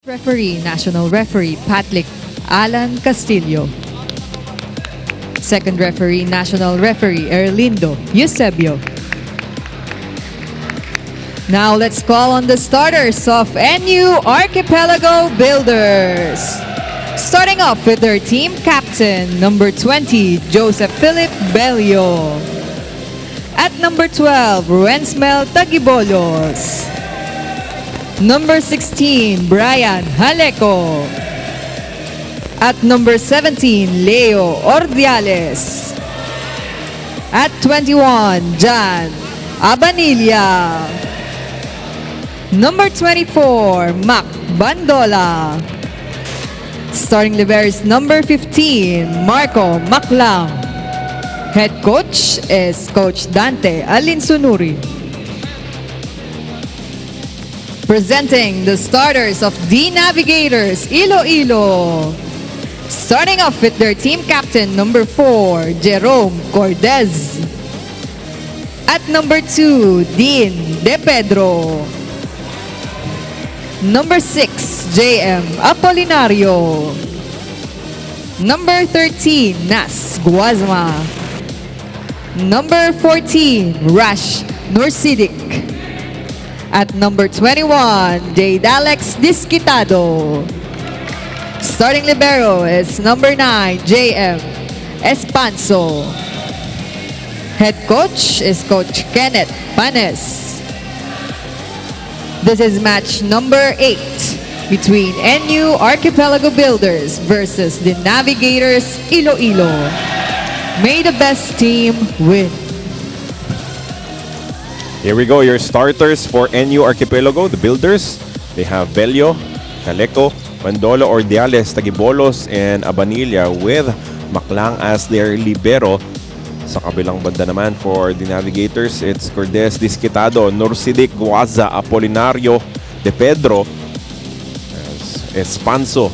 Referee, National Referee, Patlick Alan Castillo. Second referee, National Referee, Erlindo Eusebio. Now let's call on the starters of NU Archipelago Builders. Starting off with their team captain, number 20, Joseph Philip Belio. At number 12, Ruensmel Tagibolos. Number 16, Brian Haleco. At number 17, Leo Ordiales. At 21, Jan Abanilla. Number 24, Mac Bandola. Starting liberos number 15, Marco Maclang. Head coach is Coach Dante Alinsunuri. Presenting the starters of the Navigators, Iloilo. Starting off with their team captain, number 4, Jerome Cordez. At number 2, Dean De Pedro. Number 6, JM Apolinario. Number 13, Nas Guazma. Number 14, Rash Norsidik. At number 21, Jade Alex Disquitado. Starting libero is number 9, JM Espanso. Head coach is Coach Kenneth Panes. This is match number 8 between NU Archipelago Builders versus the Navigators Iloilo. May the best team win. Here we go, your starters for NU Archipelago, the Builders. They have Belio, Caleco, Bandolo, Ordiales, Tagibolos, and Abanilla with Maclang as their libero. Sa kabilang banda naman for the Navigators, it's Cordes, Disquitado, Norsidik, Guaza, Apolinario, De Pedro, Espanso.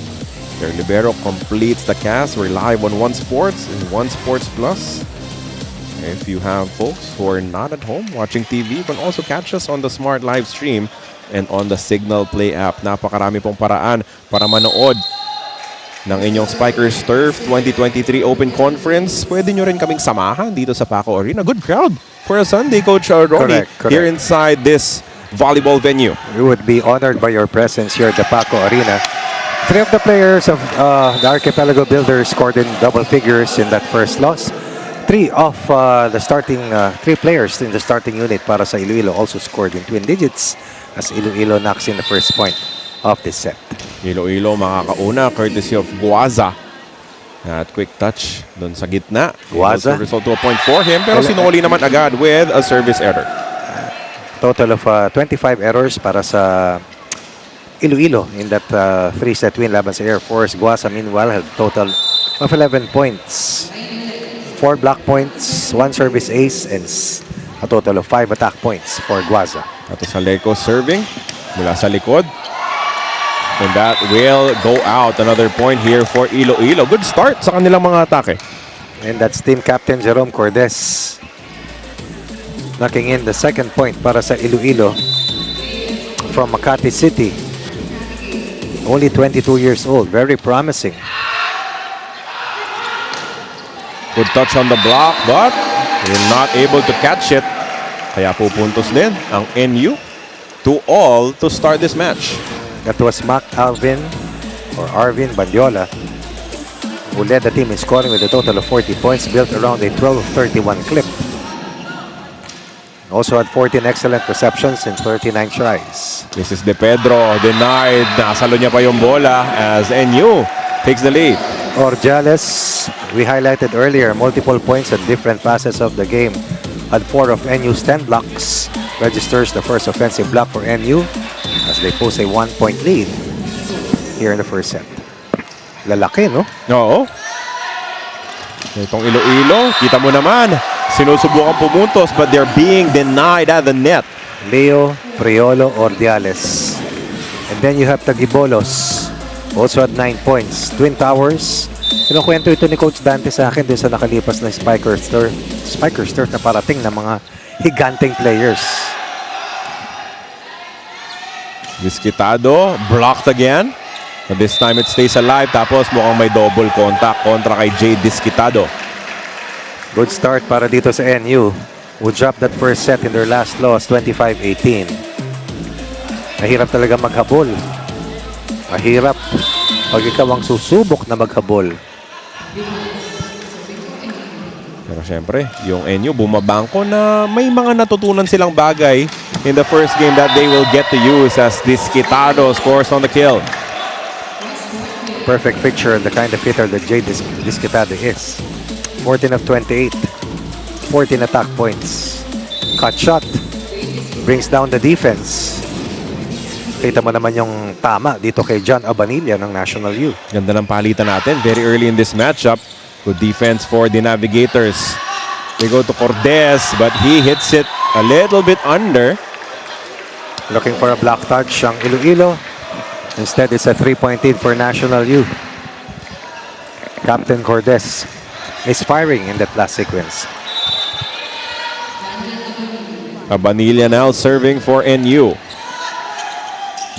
Their libero completes the cast. We're live on One Sports and One Sports Plus. If you have folks who are not at home watching TV, you can also catch us on the Smart Live Stream and on the Signal Play app. Napakarami pong paraan para manood ng inyong Spikers Turf 2023 Open Conference. Pwede nyo rin kaming samahan dito sa Paco Arena. Good crowd for a Sunday, Coach Ronnie, correct. Here inside this volleyball venue. We would be honored by your presence here at the Paco Arena. 3 of the players of the Archipelago Builders scored in double figures in that first loss. 3 of the starting 3 players in the starting unit para sa Iloilo also scored in twin digits as Iloilo knocks in the first point of this set. Iloilo makakauna courtesy of Guaza. At quick touch doon sa gitna. Guaza. Result to a point for him, pero sinuli naman agad with a service error. Total of 25 errors para sa Iloilo in that 3-set win laban sa Air Force. Guaza meanwhile had total of 11 points. 4 block points, 1 service ace, and a total of 5 attack points for Guaza. At sa Leco serving mula sa likod. And that will go out. Another point here for Iloilo. Good start sa kanilang mga atake. And that's team captain Jerome Cordes knocking in the second point para sa Iloilo from Makati City. Only 22 years old. Very promising. Good touch on the block, but they're not able to catch it. Kaya pupuntos din ang NU 2-all to start this match. That was Mac Arvin Arvin Bandiola, who led the team in scoring with a total of 40 points, built around a 12-31 clip. Also had 14 excellent receptions and 39 tries. This is De Pedro, denied. Nasalo niya pa yung bola as NU takes the lead. Ordiales, we highlighted earlier, multiple points at different facets of the game. Had 4 of NU's 10 blocks. Registers the first offensive block for NU as they post a 1-point lead here in the first set. Lalaki, no? Oo. Itong Iloilo, kita mo naman, sinusubukan pumuntos but they're being denied at the net. Leo, Priolo, Ordiales. And then you have Tagibolos. Also at 9 points. Twin Towers. Kinukwento ito ni Coach Dante sa akin doon sa nakalipas na Spikers Turf na parating na mga higanting players. Disquitado, blocked again. But this time it stays alive. Tapos mukhang may double contact kontra kay Jay Disquitado. Good start para dito sa NU, who dropped that first set in their last loss, 25-18. Mahirap talaga maghabol. Mahirap pag ikaw ang susubok na maghabol. Pero syempre, yung NU bumabangko na may mga natutunan silang bagay in the first game that they will get to use as Disquitado scores on the kill. Perfect picture of the kind of hitter that Jay Disquitado is. 14 of 28, 14 attack points. Cut shot, brings down the defense. Kita mo naman yung tama dito kay John Abanilla ng National U. Ganda ng palitan natin very early in this matchup. Good defense for the Navigators. They go to Cordes, but he hits it a little bit under. Looking for a block touch ang Iloilo. Instead, it's a 3-point lead for National U. Captain Cordes misfiring in that last sequence. Abanilla now serving for NU.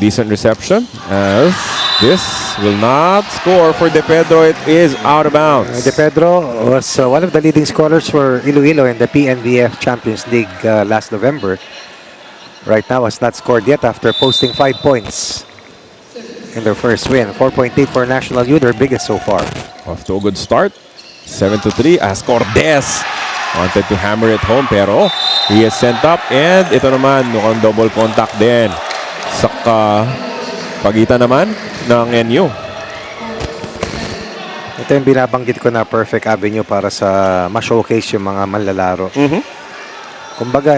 Decent reception as this will not score for De Pedro. It is out of bounds. De Pedro was one of the leading scorers for Iloilo in the PNBF Champions League last November. Right now has not scored yet after posting 5 points in their first win. 4-point lead for National U, their biggest so far. Off to a good start. 7-3 as Cordes wanted to hammer it home pero he is sent up and ito naman mukhang double contact din sa pagitan naman ng NU. Ito yung binabanggit ko na perfect avenue para sa ma-showcase yung mga manlalaro. Kumbaga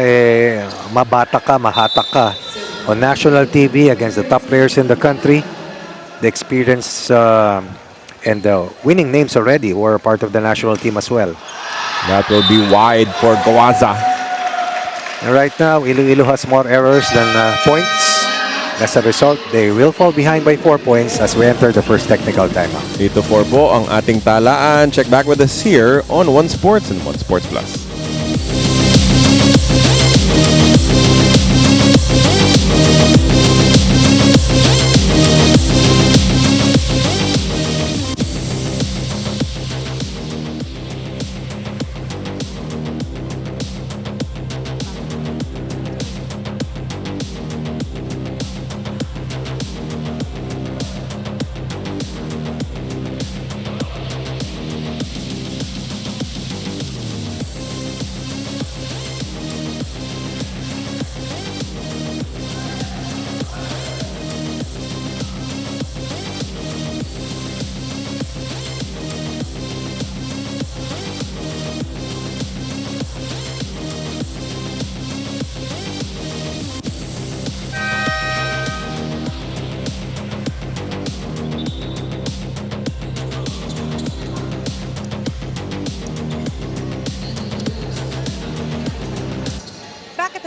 mabata ka, mahatak ka on national TV against the top players in the country. The experience and the winning names already were part of the national team as well. That will be wide for Gawaza. And right now, Iloilo has more errors than points. As a result, they will fall behind by 4 points as we enter the first technical timeout. 8-4 po ang ating talaan. Check back with us here on One Sports and One Sports Plus.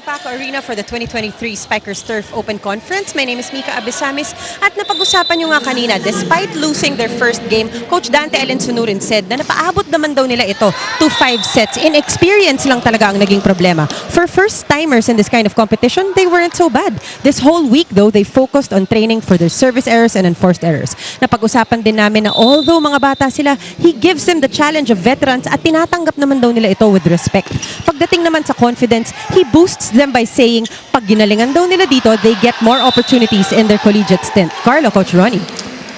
Paco Arena for the 2023 Spikers Turf Open Conference. My name is Mika Abisamis at napag-usapan nyo nga kanina, despite losing their first game, Coach Dante Alensunurin said na napaabot naman daw nila ito to 5 sets. Inexperience lang talaga ang naging problema. For first-timers in this kind of competition, they weren't so bad. This whole week though, they focused on training for their service errors and enforced errors. Napag-usapan din namin na although mga bata sila, he gives them the challenge of veterans at tinatanggap naman daw nila ito with respect. Pagdating naman sa confidence, he boosts them by saying, pag ginalingan daw nila dito, they get more opportunities in their collegiate stint. Carlo, Coach Ronnie.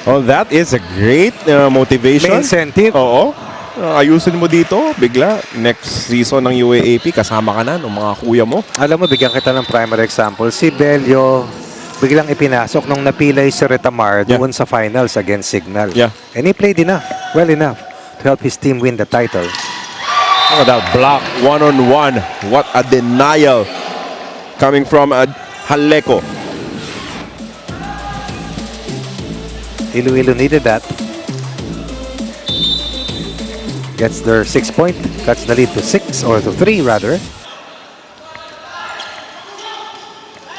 Oh, that is a great motivation. May incentive. Oo. Ayusin mo dito, bigla. Next season ng UAAP, kasama ka na ng mga kuya mo. Alam mo, bigyan kita ng primary example. Si Belio, biglang ipinasok nung napilay si Retamar doon sa finals against Signal. Yeah. And he played enough, well enough, to help his team win the title. Oh, that block, one-on-one. What a denial coming from Haleko. Iloilo needed that. Gets their 6-point, cuts the lead to 6, or to 3 rather.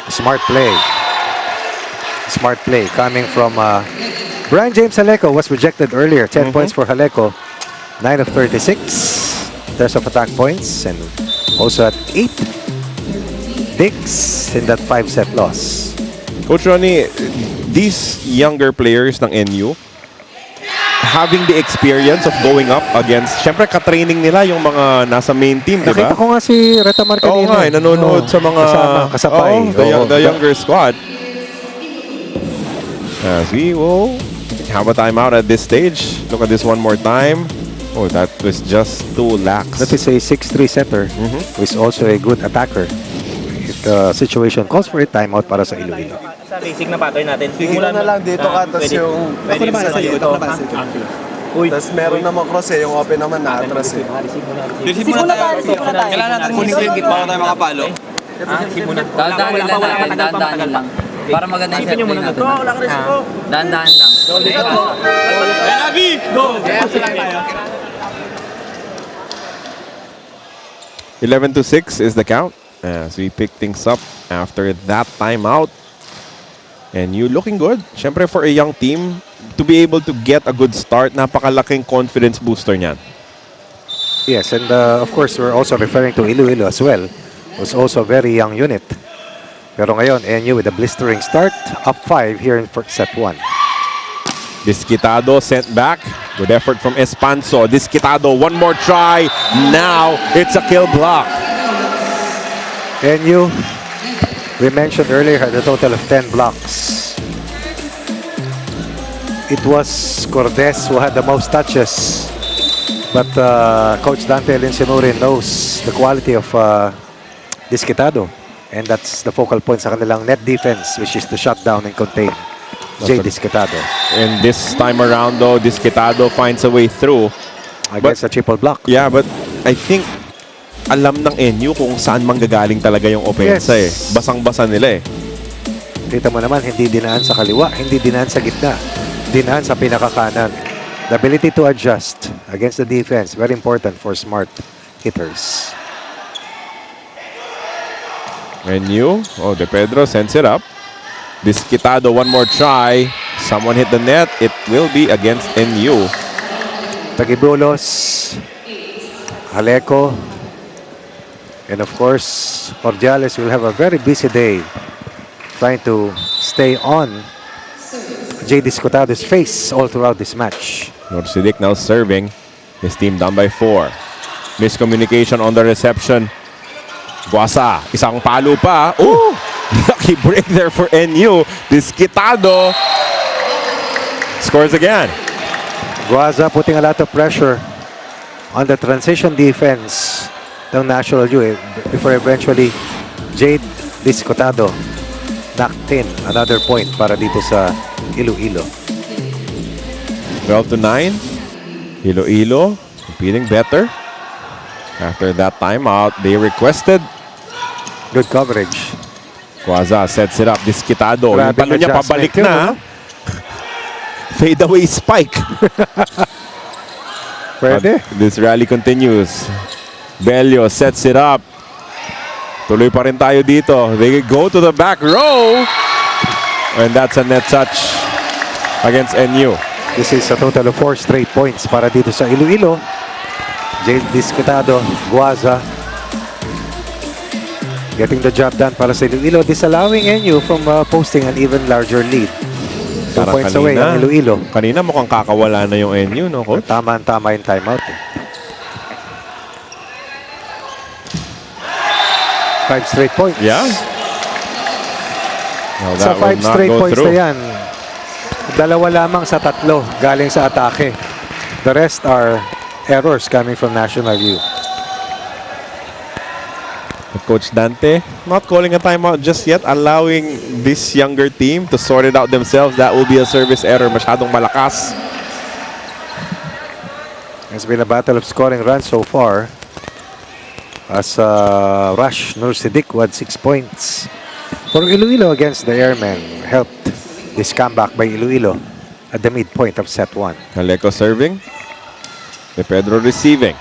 Smart play. Smart play coming from Brian James Haleko was rejected earlier. 10 points for Haleko. 9 of 36. There's of attack points and also at 8 digs in that 5-set loss. Coach Ronnie, these younger players ng NU, having the experience of going up against, syempre ka-training nila yung mga nasa main team, di ba? Nakita ko nga si Retamar Oo kanina. nga, nanonood sa mga kasapay. Oo, the younger squad. As we will have a timeout at this stage. Look at this one more time. Oh, that was just too lax. That is a 6'3 setter who is also a good attacker. If the situation calls for a timeout para sa Iloilo. Sa basic na pattern natin. Dito na lang dito ka, tapos yung Pwede sa sa dito. Tapos meron naman cross eh, yung open naman na-atras eh. Receive muna tayo. Kailangan natin kunin ko yung gitna. Baka tayo makapalo. Receive muna. Dahan-dahan lang. Para maganda yung Isipin nyo muna ito. Wala ka receive ko. Dahan-dahan lang. Abi! Go! 11-6 is the count as we pick things up after that timeout. And you looking good. Syempre for a young team, to be able to get a good start, napakalaking confidence booster niyan. Yes, and of course, we're also referring to Iloilo as well. It was also a very young unit. Pero ngayon, NU with a blistering start, up 5 here in set 1. Disquitado sent back. Good effort from Espanso. Disquitado, one more try. Now, it's a kill block. NU, we mentioned earlier, had a total of 10 blocks. It was Cordes who had the most touches. But Coach Dante Linsinurin knows the quality of Disquitado. And that's the focal point sa kanilang net defense, which is to shut down and contain Jay Disquitado. And this time around, though, Disquitado finds a way through. Against a triple block. Yeah, but I think alam ng NU kung saan manggagaling talaga yung opensa eh. Basang-basa nila eh. Kita mo naman, hindi dinaan sa kaliwa, hindi dinaan sa gitna. Dinaan sa pinakakanan. The ability to adjust against the defense, very important for smart hitters. NU, oh, De Pedro sends it up. Disquitado, one more try. Someone hit the net. It will be against NU. Tagibulos, Aleco, and of course, Ordiales will have a very busy day trying to stay on Jay Disquitado's face all throughout this match. Norsidik now serving. His team down by 4. Miscommunication on the reception. Guasa, isang palo pa. Oh! Lucky break there for NU. Disquitado scores again. Guaza putting a lot of pressure on the transition defense ng National U before eventually Jade Disquitado knocked in another point para dito sa Iloilo. 12-9. Iloilo competing better. After that timeout, they requested. Good coverage. Guaza sets it up. Disquitado. Yung Grabe palo niya adjustment pabalik yun, na. ano? Fade away spike. Pwede. This rally continues. Bello sets it up. Tuloy pa rin tayo dito. They go to the back row. And that's a net touch against NU. This is a total of 4 straight points para dito sa Iloilo. Jade Disquitado, Guaza getting the job done para sa Iloilo, disallowing NU from posting an even larger lead. 2 points away ang Iloilo. Kanina mukhang kakawala na yung NU, no, coach? Tama yung timeout. 5 straight points. Yeah. Well, Sa that will 5 not straight go points through. na yan, dalawa lamang sa 3 galing sa atake. The rest are errors coming from National U. Coach Dante not calling a timeout just yet, allowing this younger team to sort it out themselves. That will be a service error. Masyadong malakas. It's been a battle of scoring runs so far. As Rush Nursidik had 6 points for Iloilo against the Airmen, helped this comeback by Iloilo at the midpoint of set 1. Aleco serving. De Pedro receiving.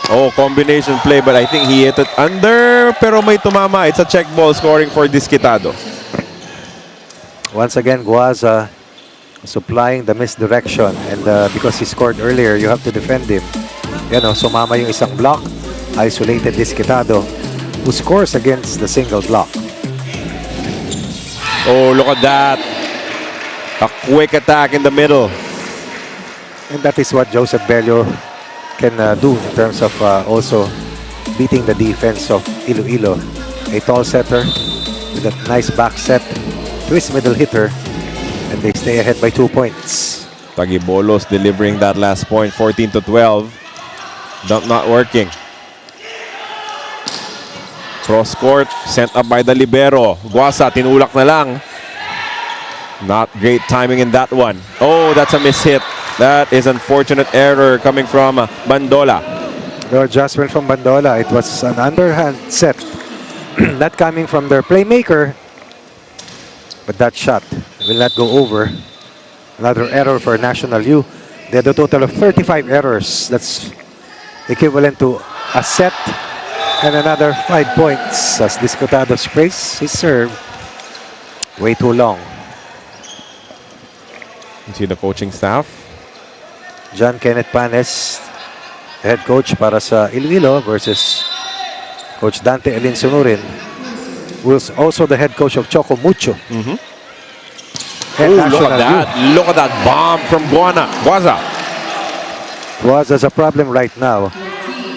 Oh, combination play, but I think he hit it under. Pero may tumama. It's a check ball scoring for Disquitado. Once again, Guaza supplying the misdirection, and because he scored earlier, you have to defend him. Yan o, sumama yung isang block. Isolated Disquitado, who scores against the single block. Oh, look at that. A quick attack in the middle. And that is what Joseph Bello can do in terms of also beating the defense of Iloilo. A tall setter with a nice back set to his middle hitter, and they stay ahead by 2 points. Tagibolos delivering that last point, 14-12. Not working. Cross court, sent up by the libero. Guasa, tinulak na lang. Not great timing in that one. Oh, that's a mishit. That is unfortunate error coming from Bandola. No adjustment from Bandola. It was an underhand set. Not coming from their playmaker. But that shot will not go over. Another error for National U. They had a total of 35 errors. That's equivalent to a set and another 5 points as Discotado sprays his serve way too long. You see the coaching staff. John Kenneth Panes, head coach para sa Iloilo versus Coach Dante Elinsunurin, who is also the head coach of Choco Mucho. Oh, And look at National that. Look at that bomb from Guaza. was as a problem right now.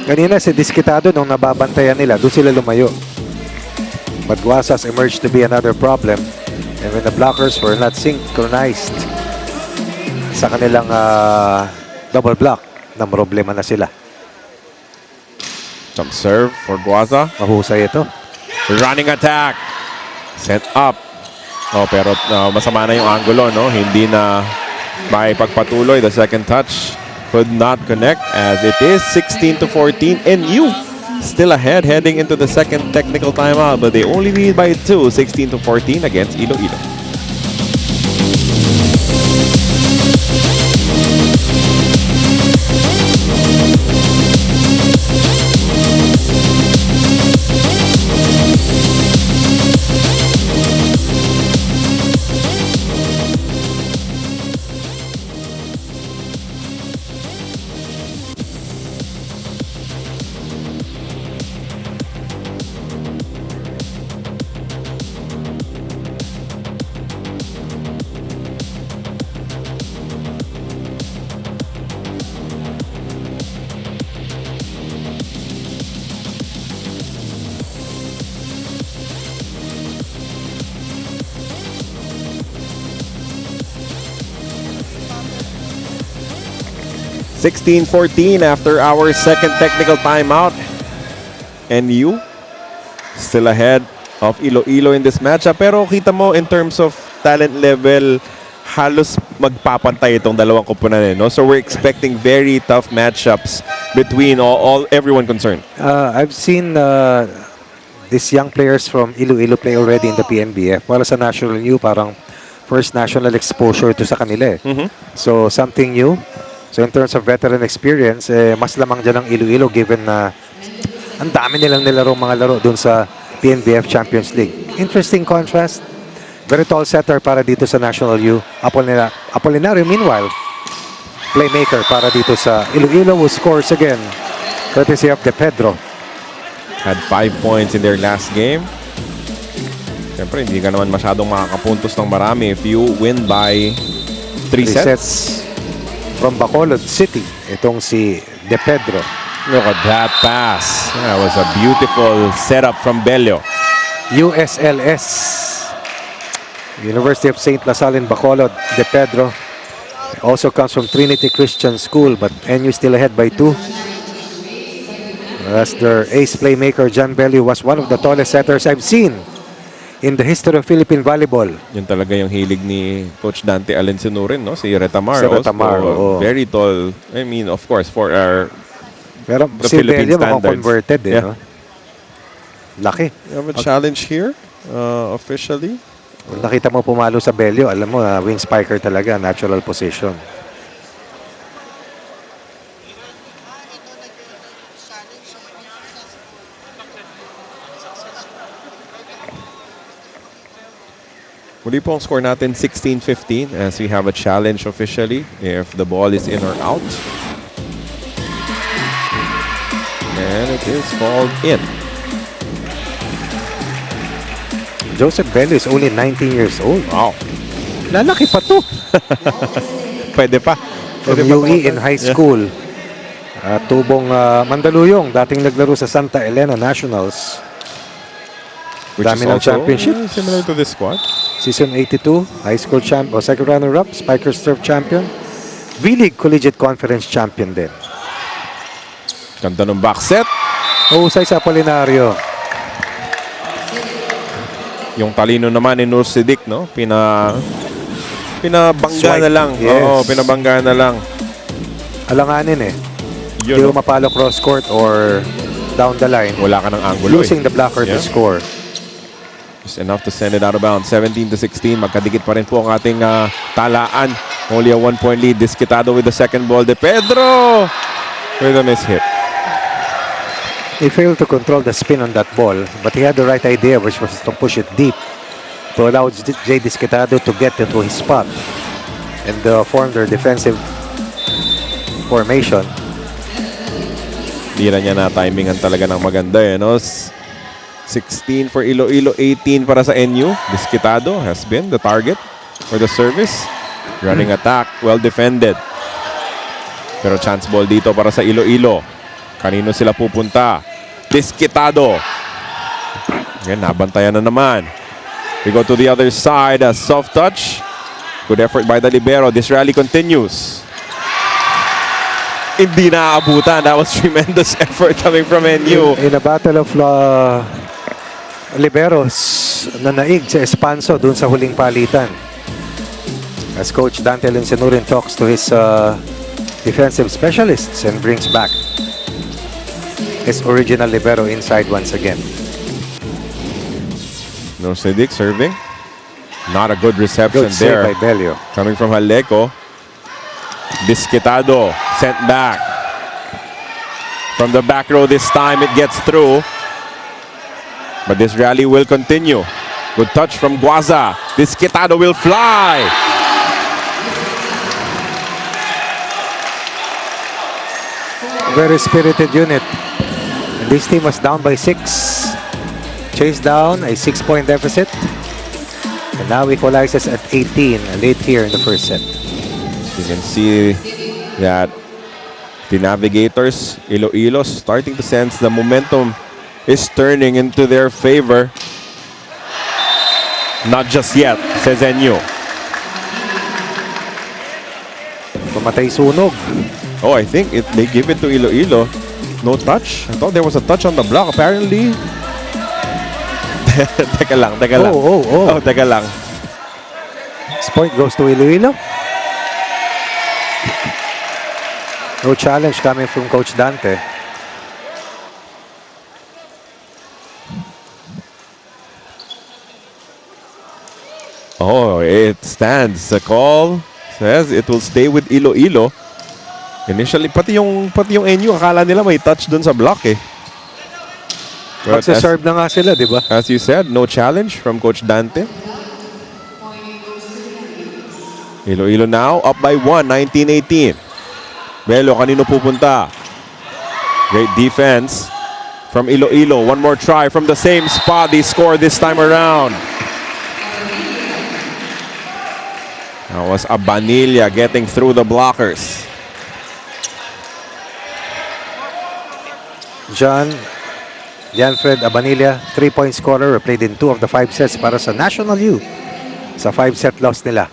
Kanina si Disquitado nung nababantayan nila, doon sila lumayo. But Guasas emerged to be another problem. And when the blockers were not synchronized sa kanilang double block, na problema na sila. Jump serve for Guaza. Mahusay ito. Running attack. Set up. Oh, pero masama na yung angulo, no? Hindi na maipagpatuloy. The second touch could not connect as it is 16-14. And you still ahead heading into the second technical timeout, but they only lead by 2, 16-14 against Iloilo. (16-14) after our second technical timeout. And you still ahead of Iloilo in this matchup. Pero kita mo in terms of talent level, halos magpapantay itong dalawang koponan, no? So we're expecting very tough matchups between everyone concerned. I've seen these young players from Iloilo play already in the PNBF. Para sa National U, parang first national exposure to sa kanila. So something new. So in terms of veteran experience, mas lamang dyan ang Iloilo given na ang dami nilang nilarong mga laro dun sa PNBF Champions League. Interesting contrast. Very tall setter para dito sa National U. Apolinario, meanwhile, playmaker para dito sa Iloilo, who scores again, courtesy of De Pedro. Had 5 points in their last game. Siyempre, hindi ka naman masyadong makakapuntos ng marami if you win by 3 sets. From Bacolod City, itong si De Pedro. Look at that pass. That was a beautiful setup from Bello. USLS, University of St. La Salle in Bacolod. De Pedro also comes from Trinity Christian School, but NU still ahead by 2. As their ace playmaker, John Bello, was one of the tallest setters I've seen in the history of Philippine volleyball. Yun talaga yung hilig ni Coach Dante Alensunurin, no? Si Retamar. Si Retamar, also, very tall. I mean, of course, for Pero the si Philippine Bello mukhang standards. converted, Yeah. no? Laki. We have a challenge here, officially. Kung nakita mo pumalo sa Bello, alam mo, wing spiker talaga, natural position. Muli po ang score natin 16-15 as we have a challenge officially if the ball is in or out. And it is called in. Joseph Bello is only 19 years old. Wow. Lalaki pa to. Pwede pa. From Pwede pa UE in high school. Tubong Mandaluyong, dating naglaro sa Santa Elena Nationals. Which Dami is ng also championship. similar to this squad. Season 82, high school champ o second runner-up, Spikers Turf champion. V-League Collegiate Conference champion din. Ganda ng back set. Uhusay sa Apolinario. Yung talino naman ni Nur Siddiq, no? Pinabangga Swipe. na lang. Yes. Oo, pinabangga na lang. Alanganin eh. Yun, Hindi no? mo mapalo cross court or down the line. Wala ka ng angulo. Losing the blocker to Yeah. score. Just enough to send it out of bounds. 17-16. Magkadikit pa rin po ang ating talaan. Only a 1-point lead. Disquitado with the second ball. De Pedro with a miss hit. He failed to control the spin on that ball, but he had the right idea, which was to push it deep to allow Jay Disquitado to get into his spot and form their defensive formation. Di na niya na timingan talaga ng maganda eh, no? 16 for Iloilo, 18 para sa NU. Disquitado has been the target for the service. Running attack, well defended. Pero chance ball dito para sa Iloilo. Kanino sila pupunta? Disquitado. Again, nabantayan na naman. We go to the other side. A soft touch. Good effort by the libero. This rally continues. Hindi naaabutan. That was tremendous effort coming from NU. In a battle of liberos na naig sa Espanso dun sa huling palitan. As Coach Dante Lincenurin talks to his defensive specialists and brings back his original libero inside once again. No Siddiq serving. Not a good reception Good save there. by Belio. Coming from Haleco. Disquitado sent back. From the back row this time it gets through. But this rally will continue. Good touch from Guaza. Disquitado will fly. Very spirited unit. And this team was down by 6. Chased down a 6-point deficit. And now equalizes at 18 late here in the first set. You can see that the Navigators, Iloilo, starting to sense the momentum is turning into their favor. Not just yet, says NU. Pumatay sunog. Oh, I think they give it to Iloilo. No touch. I thought there was a touch on the block. Apparently. Teka lang. Oh. Teka lang. This point goes to Iloilo. No challenge coming from Coach Dante. Oh, it stands. The call says it will stay with Iloilo. Initially, pati yung NU, akala nila may touch dun sa block eh. But Magsa-serve na nga sila, di ba? as you said, no challenge from Coach Dante. Iloilo now up by 1, 19-18. Belo, kanino pupunta? Great defense from Iloilo. One more try from the same spot. They score this time around. That was Abanilla getting through the blockers. Janfred Abanilla, 3-point scorer, played in 2 of the 5 sets para sa National U sa 5-set loss nila.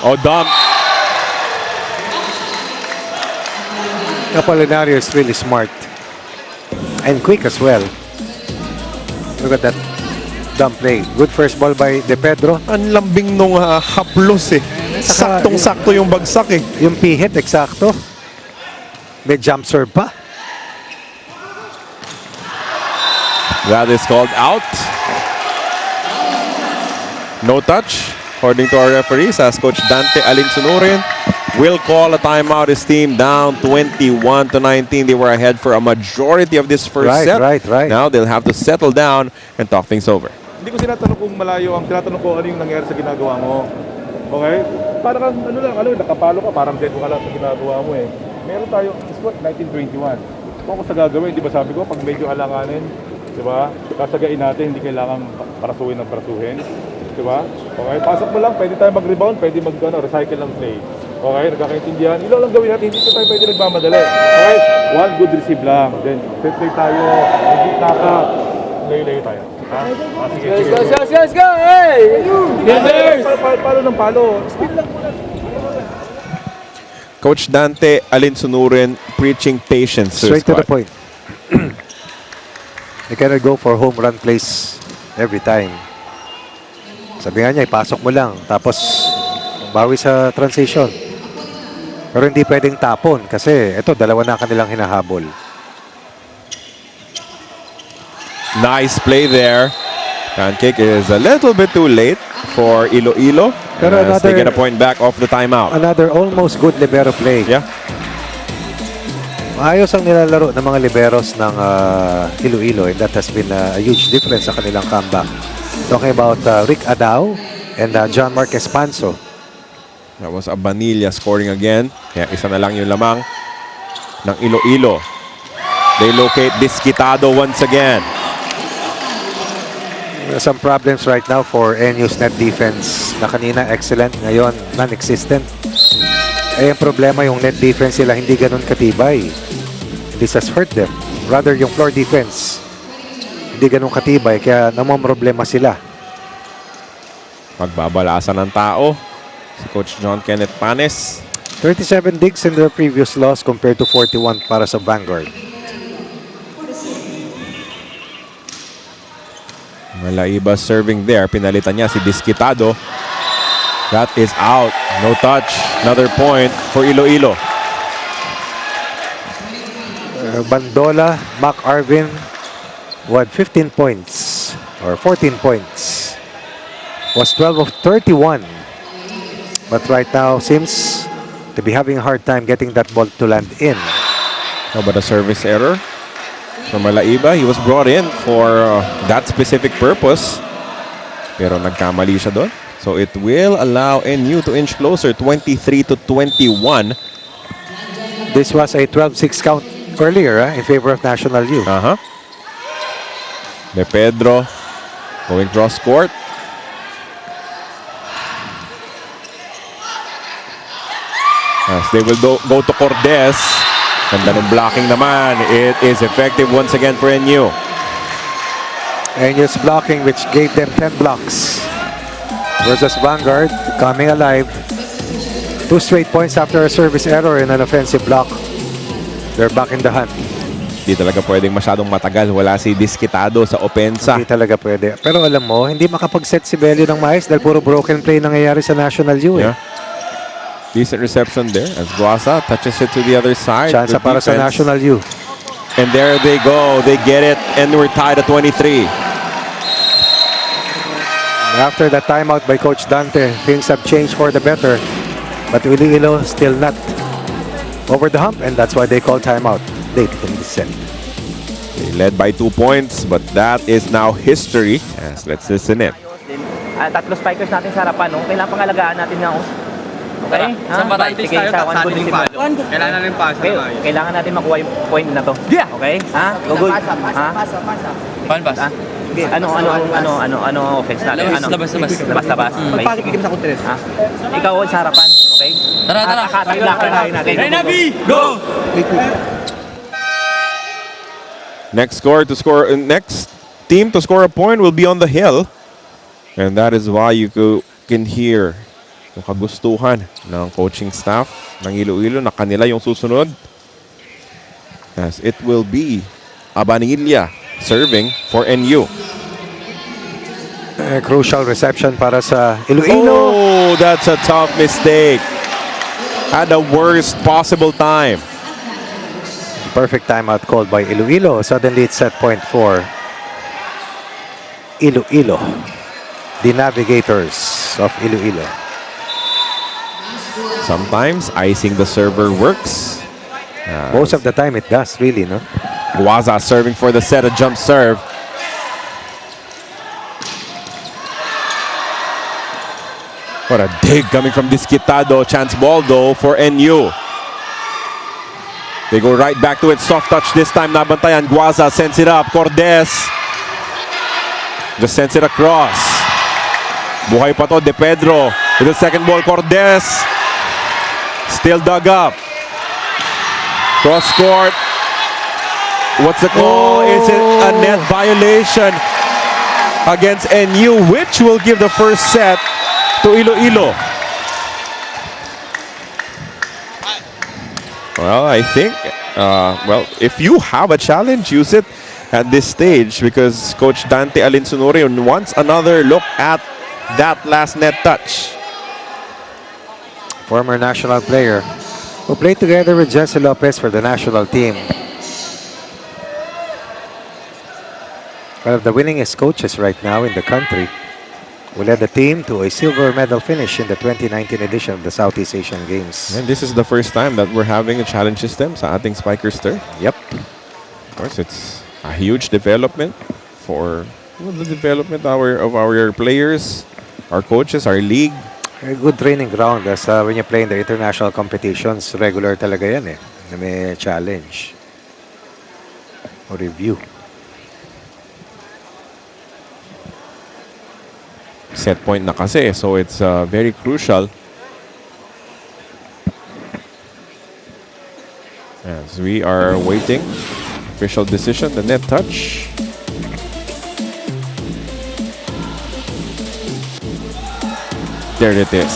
Oh, dump. Apolinario is really smart and quick as well. Look at that dump play. Good first ball by De Pedro. Ang lambing nung haplos eh. Saktong-sakto yung bagsak eh. Yung pihit, eksakto. May jump serve pa. That is called out. No touch. According to our referees, as Coach Dante Alinsunurin will call a timeout. His team down 21-19. They were ahead for a majority of this first set. Right. Now they'll have to settle down and talk things over. Hindi ko sinatanong kung malayo ang tinatanong ko ano yung nangyari sa ginagawa mo. Okay? Parang nakapalo ka, parang dead ka lang sa ginagawa mo eh. Meron tayo, squat 1921. Kung ako sa gagawin, di ba sabi ko, pag medyo alanganin, di ba? Kasagain natin, hindi kailangan parasuhin ng parasuhin. Di ba? Okay, pasok mo lang, pwede tayo mag-rebound, pwede recycle ng play. Okay, nagkakaintindihan. Ilaw lang gawin natin, hindi tayo pwede nagmamadali. Okay, one good receive lang. Then, set play tayo, hindi naka, layo-layo tayo. Ha? Sige, sige. Let's go! Hey! Palo ng palo. Speed lang muna. Coach Dante Alinsunurin preaching patience to his Straight to the squad. point. You cannot go for home run plays every time. Sabi nga niya, ipasok mo lang. Tapos, bawi sa transition. Pero hindi pwedeng tapon kasi ito, dalawa na kanilang hinahabol. Nice play there. Pancake is a little bit too late for Iloilo. Pero As they another- get a point back off the timeout. Another almost good libero play. Yeah. Maayos ang nilalaro ng mga liberos ng Iloilo, and that has been a huge difference sa kanilang comeback. Talking about Rick Adao and John Marquez Panso. That was Abanilla scoring again. Kaya isa na lang yung lamang ng Iloilo. They locate Disquitado once again. Some problems right now for NU's net defense na kanina excellent, ngayon non-existent. Eh, ang problema yung net defense sila hindi ganun katibay. This has hurt them. Rather yung floor defense hindi ganun katibay kaya namamroblema sila. Magbabalasan ng tao si Coach John Kenneth Panes. 37 digs in their previous loss compared to 41 para sa Vanguard. Malaiba serving there. Pinalitan niya si Disquitado. That is out. No touch. Another point for Iloilo. Bandola, Mac Arvin had 15 points or 14 points. Was 12 of 31. But right now seems to be having a hard time getting that ball to land in. How about a service error from Malaiba? He was brought in for that specific purpose. Pero nagkamali siya doon. So it will allow NU to inch closer, 23-21. This was a 12-6 count earlier in favor of National U. De Pedro going cross court. As they will go to Cordes. Ganda ng blocking naman. It is effective once again for NU. NU's blocking which gave them 10 blocks. Versus Vanguard coming alive. 2 straight points after a service error and an offensive block. They're back in the hunt. Hindi talaga pwedeng masyadong matagal. Wala si Disquitado sa opensa. Hindi talaga pwede. Pero alam mo, hindi makapag-set si Belio ng maayos dahil puro broken play nangyayari sa National U. Yeah. Decent reception there as Guasa touches it to the other side. Chance Good para sa defense. National U. And there they go. They get it and we're tied at 23. After that timeout by Coach Dante, things have changed for the better. But Iloilo still not over the hump and that's why they call timeout late in the set. They led by 2 points, but that is now history. Yes, let's listen in. Tatlo spikers natin sa harapan, no? Kailangan pangalagaan natin nga, okay? Saan ba tayo? Sige, isa, one good receiver. Kailangan natin pasa Okay, na kayo. kailangan natin makuha yung point na to. Okay? Ha? Go good. Ha? Paano ba? Ha? Okay, ano offense natin? Labas. Labas. Okay. Pagkikim sa kontres. Ha? Ikaw sa harapan, okay? Tara. Locker natin. Go! Next team to score a point will be on the hill. And that is why you can hear yung kagustuhan ng coaching staff ng Iloilo na kanila yung susunod. As it will be Abanilla serving for NU. Crucial reception para sa Iloilo. Oh, that's a tough mistake. At the worst possible time. Perfect timeout called by Iloilo. Suddenly it's set point for Iloilo. The Navigators of Iloilo. Sometimes icing the server works. Most of the time it does, really, no? Guaza serving for the set, a jump serve. What a dig coming from Disquitado. Chance ball though for NU. They go right back to it. Soft touch this time. Nabantayan. Guaza sends it up. Cordes just sends it across. Buhay pa to, De Pedro. With the second ball, Cordes. Still dug up. Cross court. What's the call? Is it a net violation against NU, which will give the first set to Iloilo? Well, I think, if you have a challenge, use it at this stage because Coach Dante Alinsunuri wants another look at that last net touch. Former national player who played together with Jesse Lopez for the national team. One of the winningest coaches right now in the country, who led the team to a silver medal finish in the 2019 edition of the Southeast Asian Games. And this is the first time that we're having a challenge system sa ating Spikers Turf. Yep. Of course, it's a huge development for the development of our players, our coaches, our league. A good training ground as when you play in the international competitions, regular talaga yan eh, na may challenge or review. Set point na kasi, so it's very crucial. As we are waiting, official decision, the net touch. There it is.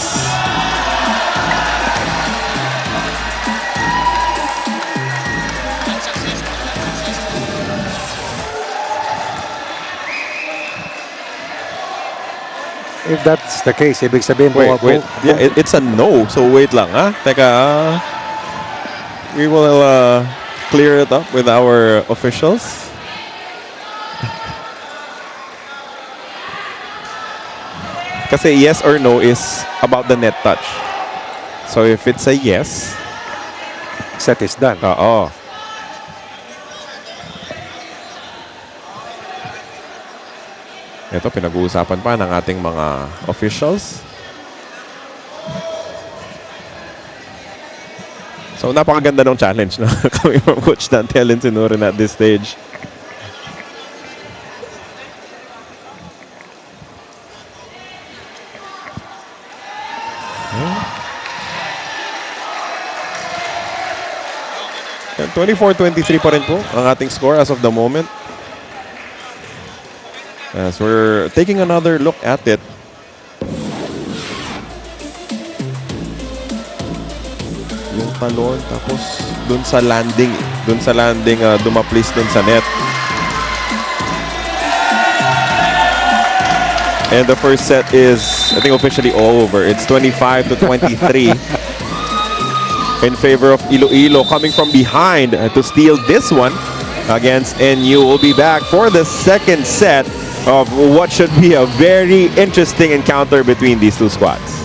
If that's the case, ibig sabihin Wait. Yeah, it's a no. So wait lang, ha? Teka, we will clear it up with our officials. Kasi yes or no is about the net touch. So if it's a yes, set is done. Oo. Ito, pinag-uusapan pa ng ating mga officials. So, napakaganda ng challenge na kami from Coach Dante Alinsunuri at this stage. And 24-23 pa rin po ang ating score as of the moment. As we're taking another look at it. Yung talon, tapos dun sa landing dumaplis dun sa net. And the first set is, I think, officially over. It's 25-23 in favor of Iloilo, coming from behind to steal this one against NU. We'll be back for the second set of what should be a very interesting encounter between these two squads.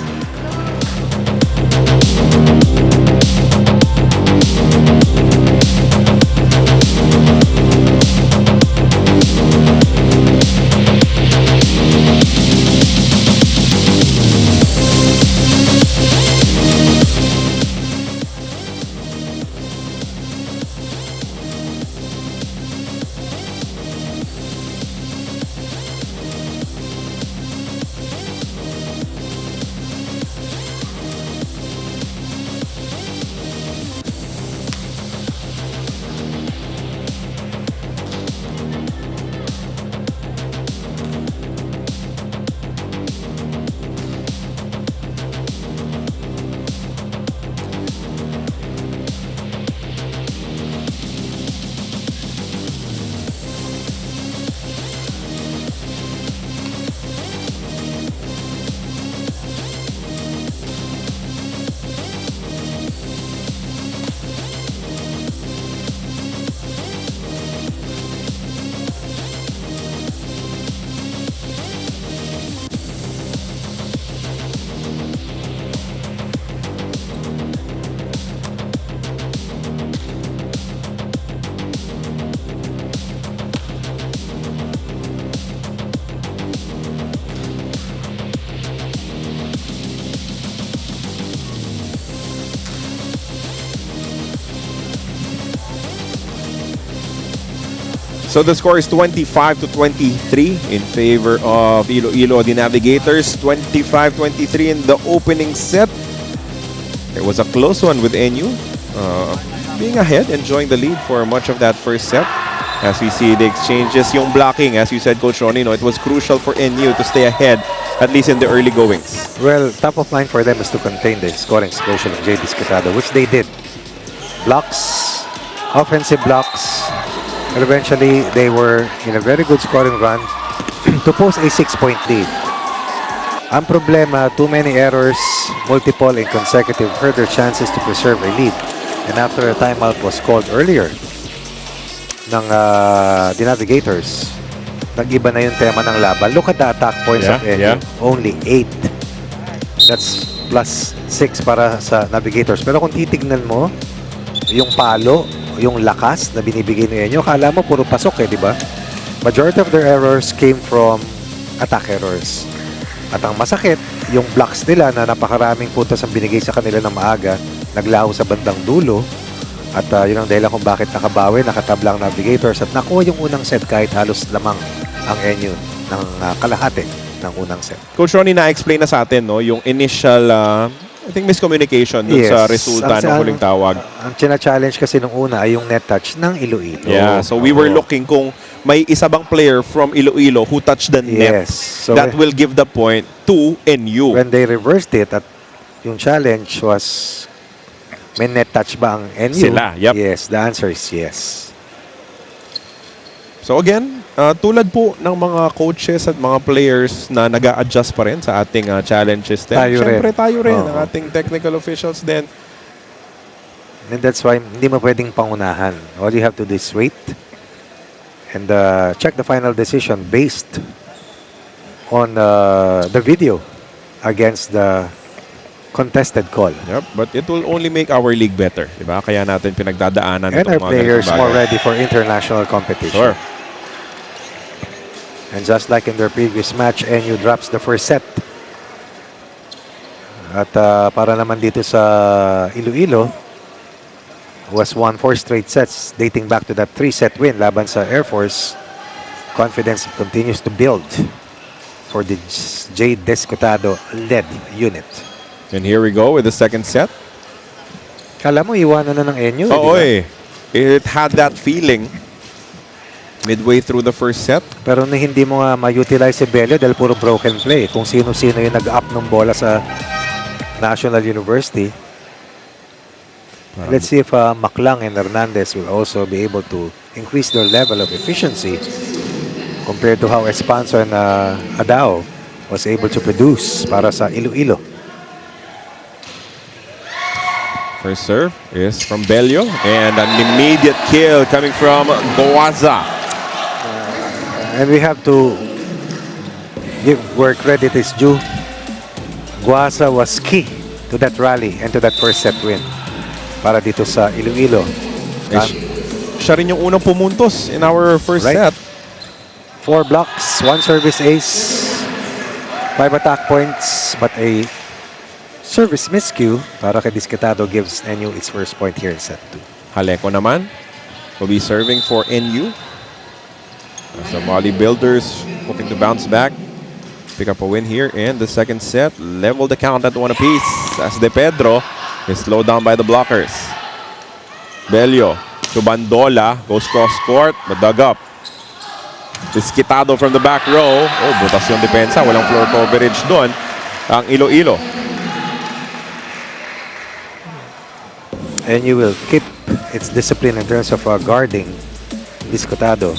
So the score is 25-23 in favor of Iloilo, the Navigators. 25-23 in the opening set. It was a close one with NU being ahead, enjoying the lead for much of that first set. As we see the exchanges, yung blocking, as you said, Coach Ronnie, it was crucial for NU to stay ahead, at least in the early goings. Well, top of mind for them is to contain the scoring explosion of Jay Discotado, which they did. Blocks, offensive blocks, and eventually they were in a very good scoring run to post a 6-point lead. Ang problema, too many errors, multiple and consecutive hurt their chances to preserve a lead. And after a timeout was called earlier ng the Navigators, nag-iba na yung tema ng laban. Look at the attack points of NU. Only 8. That's plus 6 para sa Navigators. Pero kung titignan mo, yung palo, yung lakas na binibigay ni NU, akala mo puro pasok di ba? Majority of their errors came from attack errors. At ang masakit, yung blocks nila na napakaraming puntos ang binigay sa kanila ng maaga, naglaho sa bandang dulo. At yun ang dahilan kung bakit nakabawi, nakatabla ang Navigators at nakuha yung unang set kahit halos lamang ang NU ng kalahati ng unang set. Coach Ronnie, na-explain na sa atin yung initial, I think, miscommunication dun sa resulta ng huling tawag. Ang china-challenge kasi nung una ay yung net touch ng Iloilo. Yeah, so we were looking kung may isa bang player from Iloilo who touched the net. So that will give the point to NU. When they reversed it, at yung challenge was, may net touch ba ang NU? Sila, yep. Yes, the answer is yes. So again, tulad po ng mga coaches at mga players na nag-a-adjust pa rin sa ating challenges din. Siyempre tayo rin, ang ating technical officials din. And that's why hindi mo pwedeng pangunahan. All you have to do is wait and check the final decision based on the video against the contested call. Yep, but it will only make our league better, di ba? Kaya natin pinagdadaanan and our players more ready for international competition. Sure. And just like in their previous match, NU drops the first set. At para naman dito sa Iloilo, was won 4 straight sets dating back to that 3-set win laban sa Air Force. Confidence continues to build for the Jay Discotado led unit. And here we go with the second set. Kala mo iwanan na ng NU. Oo, it had that feeling midway through the first set. Pero na hindi mo nga ma-utilize si Bello dahil puro broken play. Kung sino-sino yung nag-up ng bola sa National University. Let's see if Maclang and Hernandez will also be able to increase their level of efficiency compared to how Espanso and Adao was able to produce para sa Iloilo. First serve is from Bello and an immediate kill coming from Goaza. And we have to give where credit is due. Goaza was key to that rally and to that first set win para dito sa Iloilo. Siya rin yung unang pumuntos in our first set. 4 blocks, 1 service ace, 5 attack points, but a service miscue para kay Discotado gives NU its first point here in set 2. Haleko naman will be serving for NU. So bodybuilders hoping to bounce back, pick up a win here in the second set. Level the count at 1 apiece as De Pedro is slowed down by the blockers. Bello to Bandola, goes cross court but dug up. Discotado from the back row. Oh, butas yung depensa, walang floor coverage doon ang Iloilo. And you will keep its discipline in terms of guarding Discotado.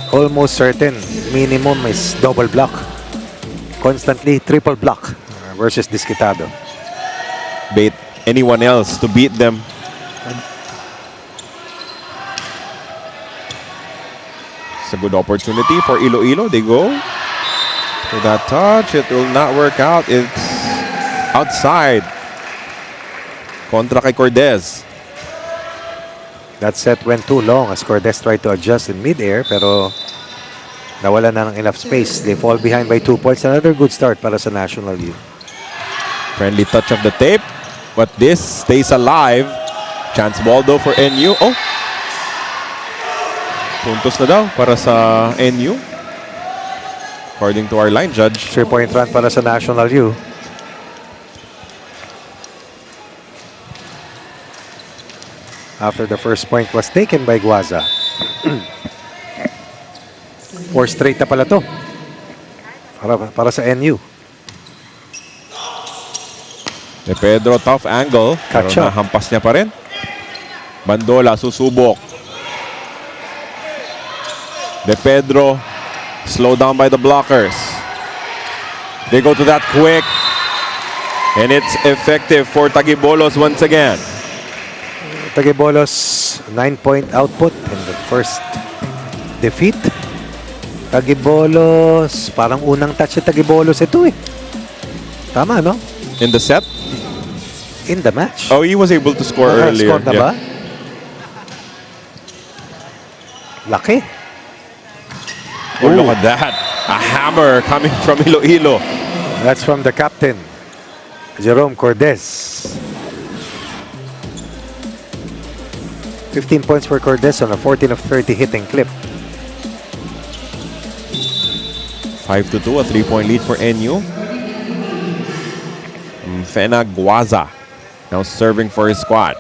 Almost certain minimum is double block. Constantly triple block versus Discotado. Bait anyone else to beat them. It's a good opportunity for Iloilo. They go to that touch. It will not work out. It's outside. Kontra kay Cortez. That set went too long as Cortez tried to adjust in mid-air pero nawala na ng enough space. They fall behind by 2 points. Another good start para sa National U. Friendly touch of the tape, but this stays alive. Chance ball though for NU. Oh! Puntos na daw para sa NU. According to our line judge. 3-point run para sa National U. After the first point was taken by Guaza. 4 straight na pala to. Para sa NU. De Pedro, tough angle. Pero Catch up. nahampas niya pa rin. Bandola, susubok. De Pedro, slow down by the blockers. They go to that quick. And it's effective for Tagibolos once again. Tagibolos, 9-point output in the first defeat. Tagibolos, parang unang touch si Tagibolos ito eh. Tama, no? In the set? In the match. Oh, he was able to score earlier. Score na ba? Laki. Oh, look at that. A hammer coming from Iloilo. That's from the captain, Jerome Cordes. 15 points for Cordes on a 14 of 30 hitting clip. 5-2, a 3-point lead for NU. Fena Guaza now serving for his squad.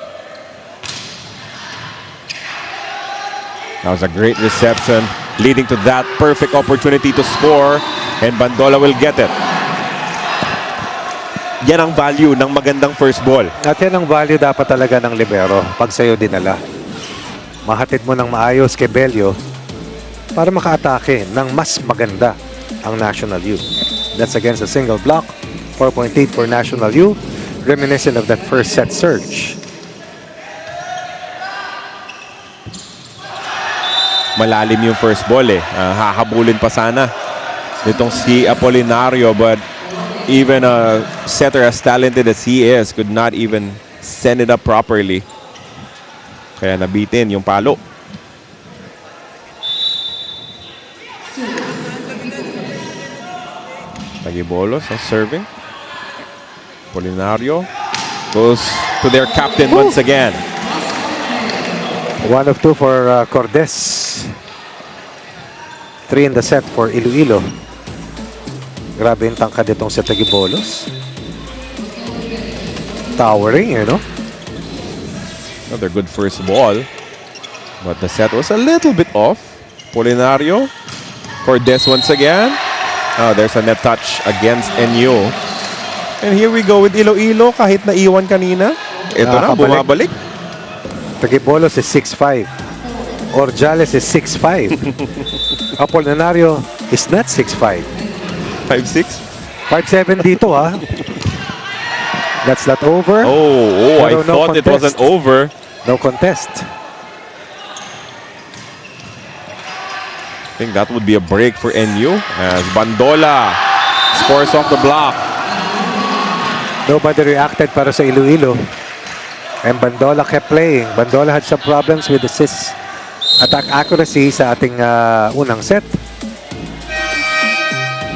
That was a great reception, leading to that perfect opportunity to score, and Bandola will get it. Yan ang value ng magandang first ball. At yan ang value dapat talaga ng libero pag sa'yo dinala. Mahatid mo ng maayos kay Bello para makaatake ng mas maganda ang National U. That's against a single block. 4.8 for National U. Reminiscent of that first set surge. Malalim yung first ball eh. Hahabulin pa sana nitong si Apolinario, but even a setter as talented as he is could not even send it up properly. Kaya nabitin yung palo. Tagibolos ang serving. Apolinario goes to their captain once again. 1 of 2 for Cordes. 3 in the set for Iloilo. Grabe yung tangkad itong sa Tagibolos. Towering, you know? Another good first ball. But the set was a little bit off. Apolinario. Cordes once again. Oh, there's a net touch against NU. And here we go with Iloilo. Kahit naiwan kanina. Ito na, bumabalik. Tagibolos is 6'5". Orjales is 6'5". Apolinario is not 6'5". 5'6". 5'7" dito ha. That's not over. Oh, I Pero no thought it wasn't contest. over. No contest. I think that would be a break for NU as Bandola scores off the block. Nobody reacted para sa Iloilo. And Bandola kept playing. Bandola had some problems with his attack accuracy sa ating unang set.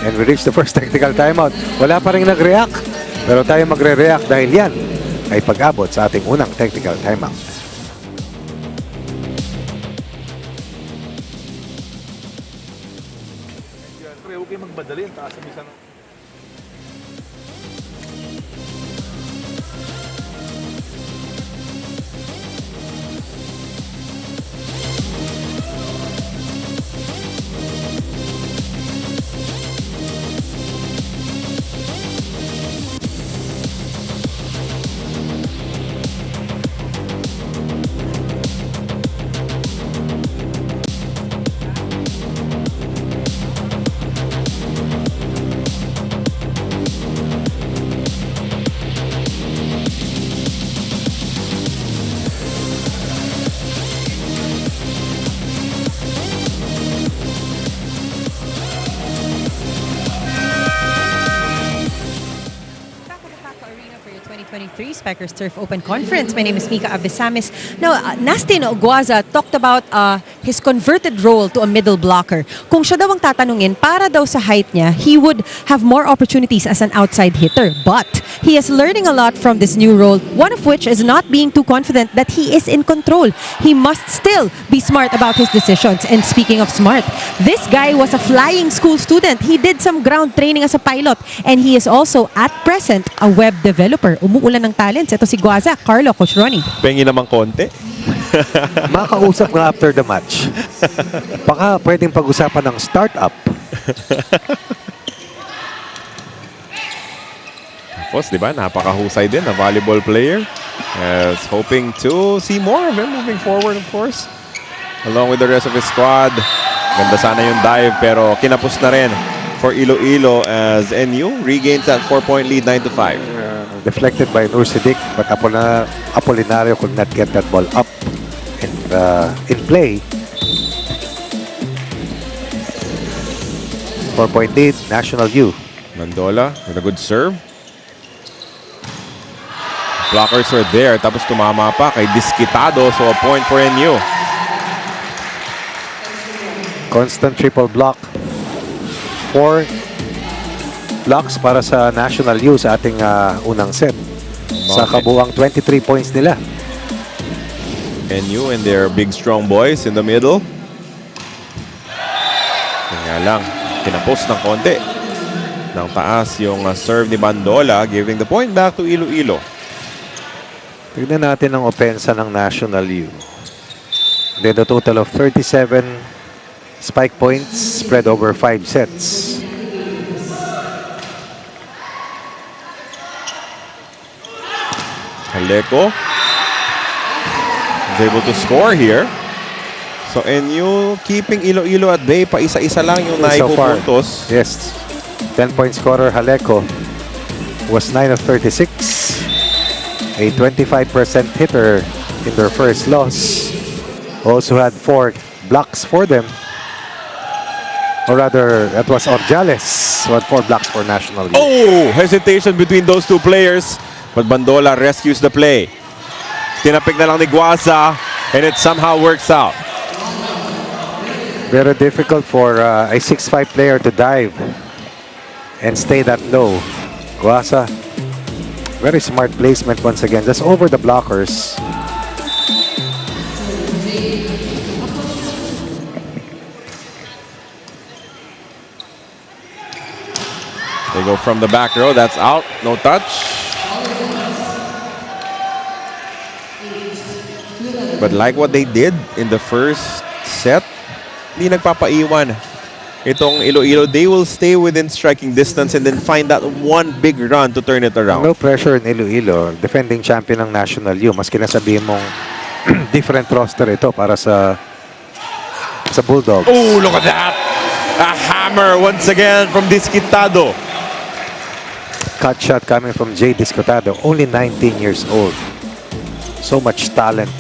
And we reached the first technical timeout. Wala pa rin nag-react. Pero tayo magre-react dahil yan ay pag-abot sa ating unang technical timeout. Pre, huwag kayo magmadali. Taas ang isa ng... Spikers Turf Open Conference. My name is Mika Abesamis. Now, Nastin Guaza talked about his converted role to a middle blocker. Kung siya daw ang tatanungin, para daw sa height niya, he would have more opportunities as an outside hitter. But he is learning a lot from this new role, one of which is not being too confident that he is in control. He must still be smart about his decisions. And speaking of smart, this guy was a flying school student. He did some ground training as a pilot, and he is also at present a web developer. Umuulan ng talents. Ito si Guaza, Carlo, Coach Ronnie. Pengi naman konti. Makausap nga after the match. Baka pwedeng pag-usapan ng startup. Tapos, di ba, napakahusay din na volleyball player. Hoping to see more of him moving forward, of course. Along with the rest of his squad. Ganda sana yung dive, pero kinapos na rin for Iloilo as NU regains that 4-point lead, 9-5. Deflected by Nur Siddiq, but Apolinario could not get that ball up and in play. 4-point lead, National U. Mandola with a good serve. Blockers were there, tapos tumama pa kay Disquitado, so a point for NU. Constant triple block. 4 blocks para sa National U sa ating unang set. Sa kabuuang 23 points nila. NU and their big strong boys in the middle. Kaya lang, kinapos ng konti. Nang taas yung serve ni Mandola, giving the point back to Iloilo. Tignan natin ang opensa ng National U. They had a total of 37 spike points spread over 5 sets. Aleco is able to score here. So NU keeping Iloilo at bay. Pa-isa-isa lang yung naipupuntos. Yes. 10-point scorer Aleco was 9 of 36. A 25% hitter in their first loss. Also had 4 blocks for them. Or rather, that was Orjales who had 4 blocks for National U. Oh! Hesitation between those two players. But Bandola rescues the play. Tinapik na lang ni Guaza, and it somehow works out. Very difficult for a 6'5" player to dive and stay that low. Guaza, very smart placement once again, just over the blockers. They go from the back row. That's out. No touch. But like what they did in the first set, hindi nagpapaiwan. Itong Iloilo, they will stay within striking distance and then find that one big run to turn it around. No pressure in Iloilo. Defending champion ng National U. Maski nasabihin mong different roster ito para sa Bulldogs. Oh, look at that! A hammer once again from Disquitado. Cut shot coming from Jay Discotado, only 19 years old. So much talent.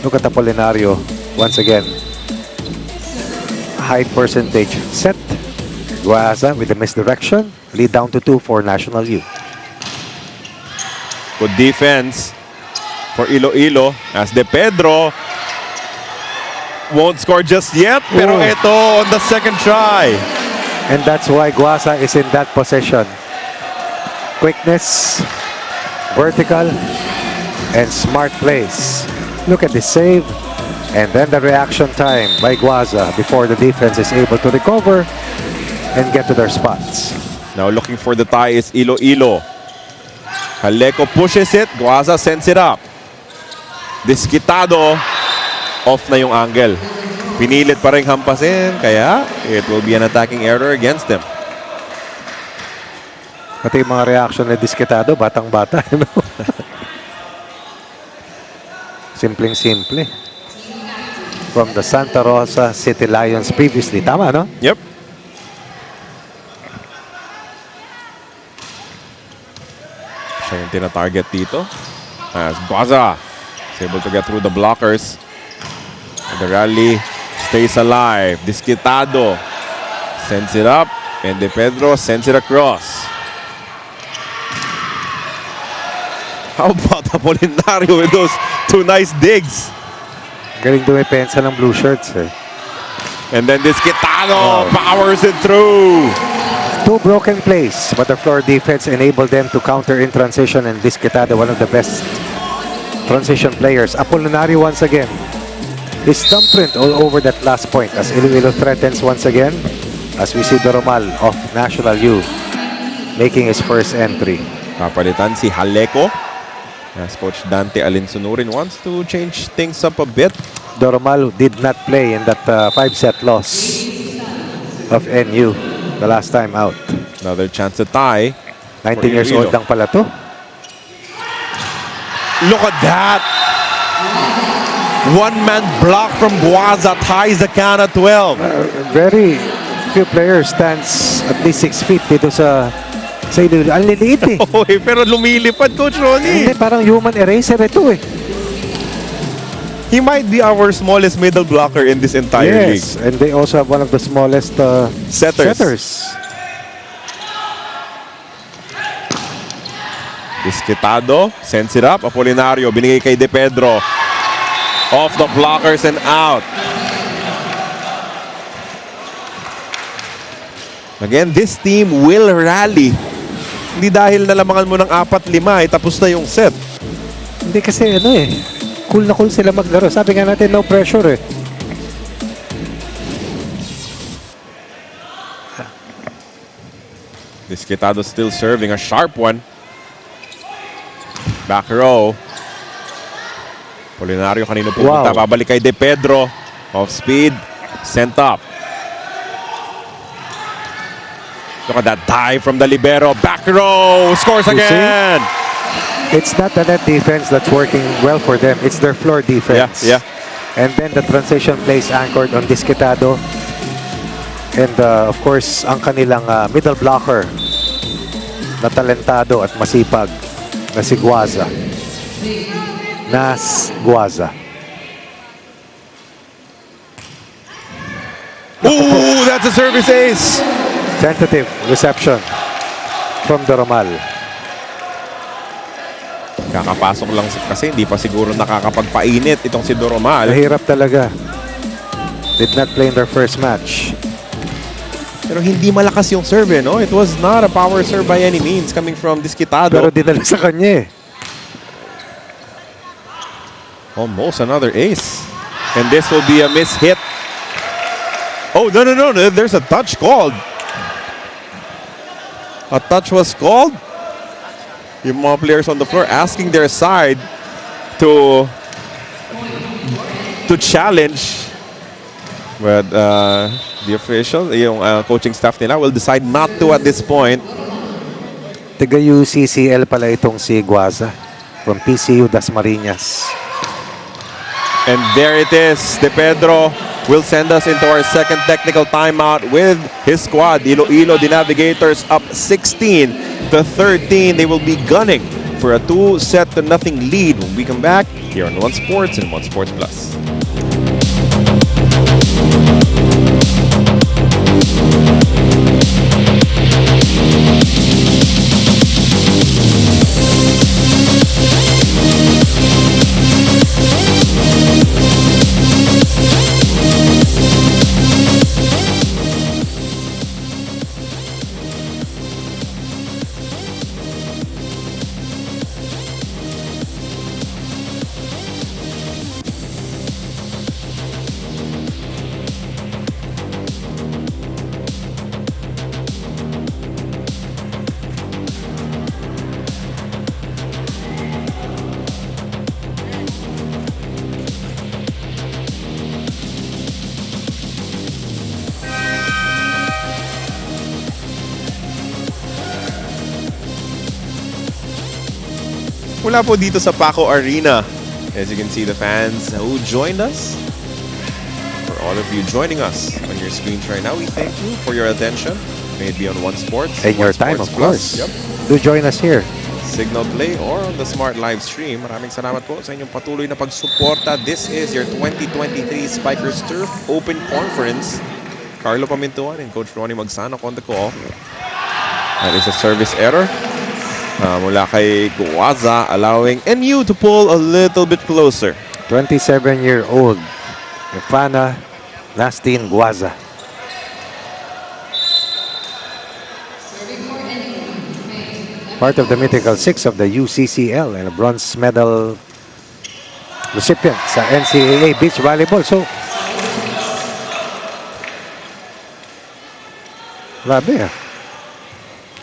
Look at Apolinario once again. High percentage set. Guaza with the misdirection. Lead down to 2 for National U. Good defense for Iloilo as De Pedro won't score just yet, pero ito on the second try. And that's why Guaza is in that position. Quickness, vertical, and smart plays. Look at the save, and then the reaction time by Guaza before the defense is able to recover and get to their spots. Now looking for the tie is Iloilo. Aleco pushes it, Guaza sends it up. Disquitado, off na yung angle. Pinilit pa rin hampasin, kaya it will be an attacking error against them. Pati yung mga reaction na Disquitado, batang-bata. You know? Simpleng-simple. From the Santa Rosa City Lions previously. Tama, no? Yep. Siya yung tina-target dito. As Guaza is able to get through the blockers. And the rally stays alive. Disquitado sends it up. And De Pedro sends it across. How about Apolinario with those 2 nice digs? Galing dumepensa ng blue shirts eh. And then this Quitano powers it through. 2 broken plays, but the floor defense enabled them to counter in transition, and this Quitado, one of the best transition players. Apolinario once again. His thumbprint all over that last point as Iloilo threatens once again, as we see Doromal of National U making his first entry. Papalitan si Haleco. As Coach Dante Alinsunurin wants to change things up a bit. Doromal did not play in that 5-set loss of NU the last time out. Another chance to tie. 19 years old lang pala to. Look at that. One-man block from Guaza ties the count at 12. Very few players stands at least 6 feet dito sa Iloilo. Ang liliit eh. Okay, pero lumilipad, Coach Ronnie. Hindi, parang human eraser ito eh. He might be our smallest middle blocker in this entire league. Yes, and they also have one of the smallest setters. Disquitado sends it up. Apolinario binigay kay De Pedro. Off the blockers and out. Again, this team will rally. Hindi dahil nalamangan mo ng 4-5 tapos na yung set. Hindi kasi ano eh, cool na cool sila maglaro. Sabi nga natin, no pressure eh. Disquitado still serving a sharp one. Back row. Apolinario kanino pumunta. Babalik kay De Pedro. Off speed. Sent up. Look at that dive from the libero. Back row. Scores again. It's not the net defense that's working well for them. It's their floor defense. Yeah. And then the transition plays anchored on Disquitado. And of course, ang kanilang middle blocker na talentado at masipag na si Guaza. Nas Guaza. Ooh, that's a service ace. Tentative reception from Doromal. Kakapasok lang kasi hindi pa siguro nakakapagpainit itong si Doromal. Mahirap talaga. Did not play in their first match. Pero hindi malakas yung serve, no? It was not a power serve by any means coming from Disquitado. Pero dinala sa kanya eh. Almost another ace. And this will be a miss hit. Oh, no. There's a touch called. A touch was called. Yung mga players on the floor asking their side to challenge. But the official, yung coaching staff nila will decide not to at this point. Taga UCCL pala itong si Guaza from PCU Dasmariñas. And there it is. De Pedro will send us into our second technical timeout with his squad. Iloilo, the Navigators, up 16-13. They will be gunning for a 2-0 lead when we come back here on One Sports and One Sports Plus. Mula po dito sa Paco Arena. As you can see, the fans who joined us. For all of you joining us on your screens right now, we thank you for your attention. May it be on One Sports. And your time, of course. Do join us here. Signal Play or on the Smart Live Stream. Maraming salamat po sa inyong patuloy na pagsuporta. This is your 2023 Spikers Turf Open Conference. Carlo Pamintuan and Coach Ronnie Magsanok on the call. That is a service error. Mula kay Guaza, allowing NU to pull a little bit closer. 27-year-old Efana Nastin Guaza. Part of the Mythical Six of the UCCL and a bronze medal recipient sa NCAA Beach Volleyball. So, grabe ah.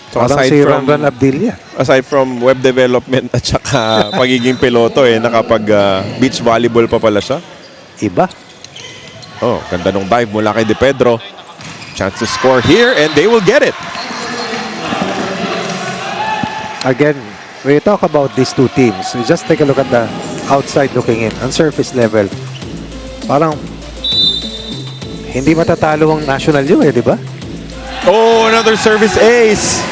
So Parang aside si from, Ronron Abdilia. aside from web development at saka pagiging piloto nakapag beach volleyball pa pala siya. Iba. Oh, ganda nung dive mula kay De Pedro. Chance to score here and they will get it. Again, when you talk about these two teams, you just take a look at the outside looking in, on surface level. Parang hindi matatalo ang National U di ba? Oh, another service ace.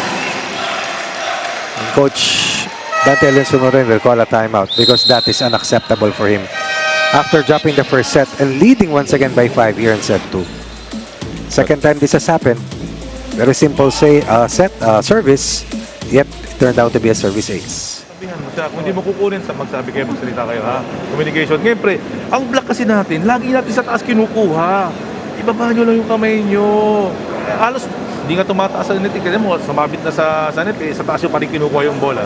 Coach Dante Alensunurin will call a timeout because that is unacceptable for him. After dropping the first set and leading once again by 5 here in set 2. Second time this has happened. Very simple service, yet it turned out to be a service ace. Sabihan mo siya, kung hindi mo kukunin, magsabi kayo, magsalita kayo ha. Communication. Ngayon pre, ang block kasi natin, lagi natin sa taas kinukuha. Ibaba nyo lang yung kamay nyo. Halos, hindi nga tumataas sa net. Kasi mo, sumabit na sa net, sa taas yung paring kinukuha yung bola.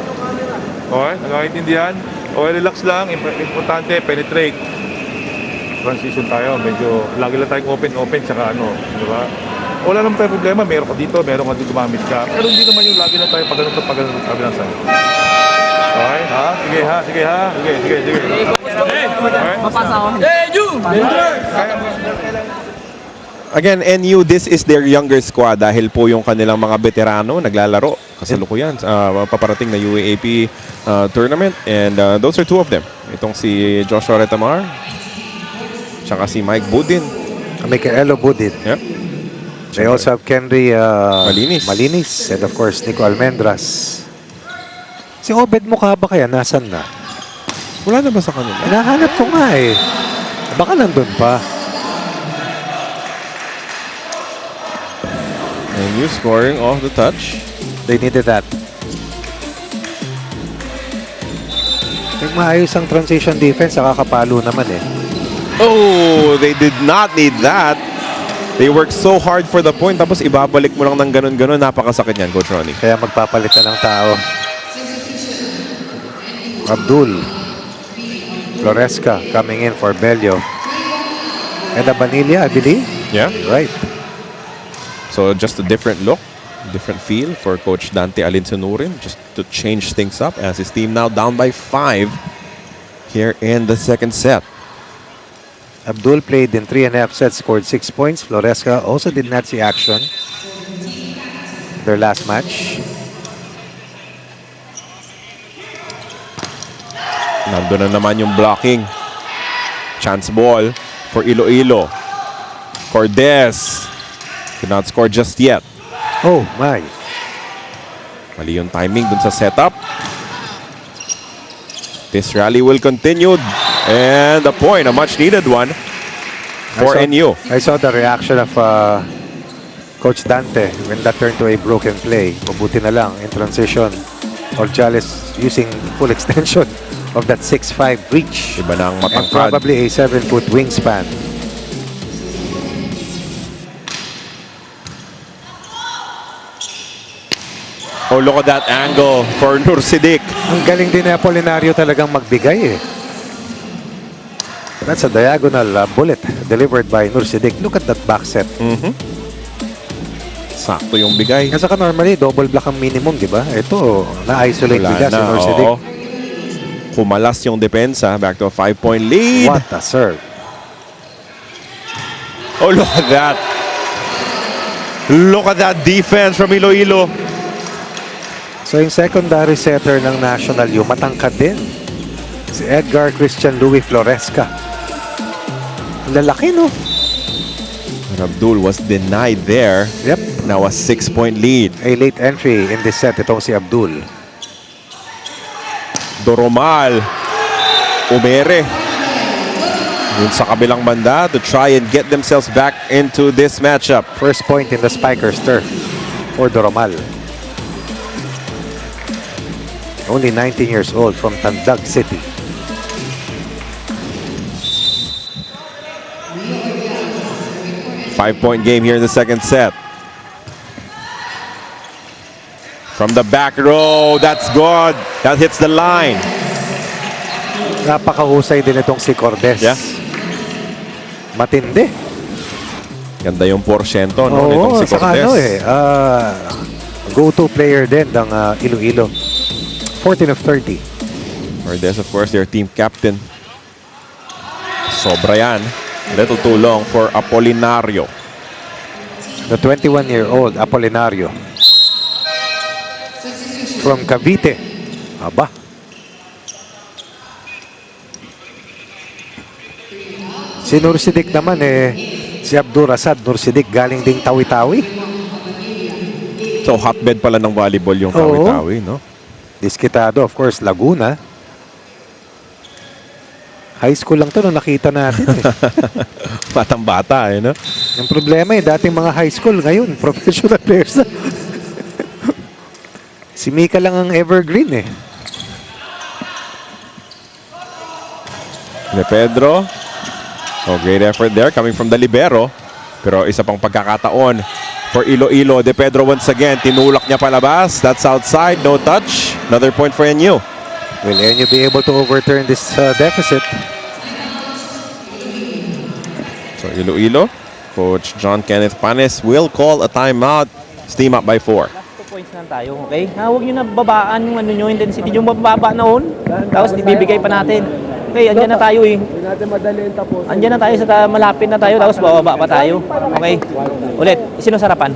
Okay, nagkakaintindihan? Okay, relax lang. Importante, penetrate. Transition tayo. Medyo, lagi lang tayong open, tsaka ano, di ba? Wala naman tayo problema. Meron ka dito gumamit ka. Pero hindi naman yung lagi lang tayo pag-ganun sabi lang sa'yo. Okay, ha? Sige ha. Sige. Mapasa ako. Again, NU, this is their younger squad dahil po yung kanilang mga veterano naglalaro kasalukuyan paparating na UAAP tournament, and those are two of them. Itong si Joshua Retamar tsaka si Mike Budin. Michaelo Budin. Yeah. They also have Kenry Malinis, and of course Nico Almendras. Si Obed Mukha ba kaya? Nasaan na? Wala na ba sa kanila? Hinahanap ko nga eh. Baka nandun pa. NU scoring off the touch. They needed that. Yung maayos ang transition defense, nakakapalo naman eh. Oh, they did not need that. They worked so hard for the point, tapos ibabalik mo lang ng ganun-ganun. Napakasakit yan, Coach Ronnie. Kaya magpapalit na ng tao. Abdul Floresca coming in for Bello. And Abanilla, I believe. Yeah. Right. So just a different look, different feel for Coach Dante Alinsunurin, just to change things up as his team now down by 5 here in the second set. Abdul played in 3.5 sets, scored 6 points. Floresca also did not see action their last match. Nandun na naman yung blocking. Chance ball for Iloilo. Cordes could not score just yet. Oh my. Mali yung timing dun sa setup. This rally will continue. And a point, a much needed one for NU. I saw the reaction of Coach Dante when that turned to a broken play. Mabuti na lang in transition. Orjales using full extension of that 6'5" reach. Iba na ang And matangkad. probably a 7-foot wingspan. Oh, look at that angle for Nur Siddiq. Ang galing din ni Apolinario talagang magbigay eh. That's a diagonal bullet delivered by Nur Siddiq. Look at that back set. Sakto yung bigay. Kasi normally, double block ang minimum, di ba? Ito, na-isolate Wala bigla si na, Nur Siddiq. oo. Kumalas yung depensa. Back to a 5-point lead. What a serve. Oh, look at that. Look at that defense from Iloilo. So yung secondary setter ng National U, matangkad din. Si Edgar Christian Louis Floresca. Ang lalaki, no? And Abdul was denied there. Yep. Now a 6-point lead. A late entry in this set, itong si Abdul. Doromal. Umere. Yun sa kabilang banda to try and get themselves back into this matchup. First point in the Spikers turf for Doromal. Only 19 years old from Tandag City. Five-point game here in the second set. From the back row, that's good. That hits the line. Napakahusay din itong si Cordes. Yeah. Matindi. Ganda yung porsyento, no? Oo, Nitong si saka Cortez. go-to player din ng Iloilo. 14 of 30. Cortez, of course, their team captain. Sobra yan. Little too long for Apolinario. The 21-year-old Apolinario. From Cavite. Aba. Si Nursidik naman si Abdur Asad Nursidik galing ding Tawi-Tawi. So, hotbed pala ng volleyball yung Tawi-Tawi, no? Diskitado, of course, Laguna. High school lang to nung nakita natin. Batang-bata, no? Yung problema dating mga high school, ngayon, professional players na. Si Mika lang ang evergreen De Pedro. Oh, great effort there coming from the libero. Pero isa pang pagkakataon for Iloilo. De Pedro once again. Tinulak niya palabas. That's outside. No touch. Another point for NU. Will NU be able to overturn this deficit? So Iloilo, Coach John Kenneth Panes will call a timeout. Steam up by 4. Last 2 points lang tayo, okay? Huwag nyo na babaan yung ano nyo, intensity yung mababa noon. Tapos ibibigay pa natin. Okay, andyan na tayo Hindi natin madali yung tapos. Andyan na tayo malapit na tayo, tapos bababa pa tayo. Okay? Ulit, sino sarapan?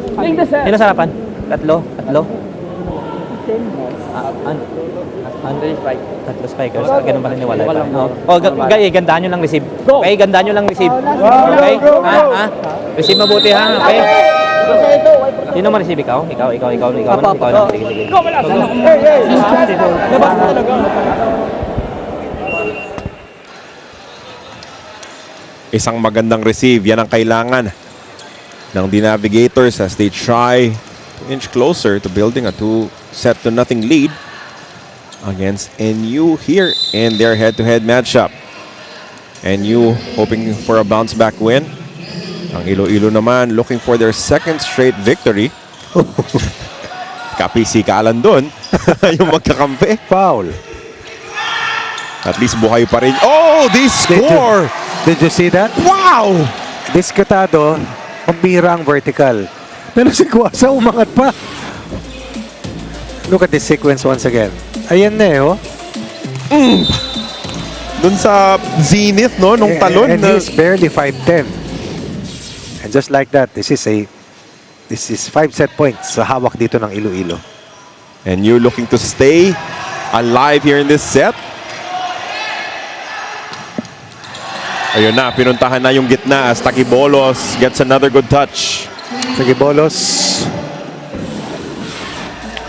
Sino sarapan? Tatlo? Tatlo spikers. Ganun ba rin niwala? Gandaan nyo lang receive. Okay, gandaan nyo lang receive. Okay? Receive mabuti ha. Okay? Sino mo receive? Ikaw? Ikaw. Sige. Labas na talaga. Isang magandang receive. Yan ang kailangan ng The Navigators as they try to inch closer to building a 2-0 lead against NU here in their head-to-head matchup. NU hoping for a bounce-back win. Ang Iloilo naman looking for their second straight victory. Kapisikalan dun. Yung magkakampi. Foul. At least buhay pa rin. Oh, they score! Did you see that? Wow! Diskutado, pambira ang vertical. Pero si Kuwasa umangat pa. Look at this sequence once again. Ayan na Dun sa zenith, no? Nung talon. And he's barely 5'10". And just like that, this is 5 set points sa hawak dito ng Iloilo. And you looking to stay alive here in this set. Ayun na, pinuntahan na yung gitna as Taquibolos gets another good touch. Taquibolos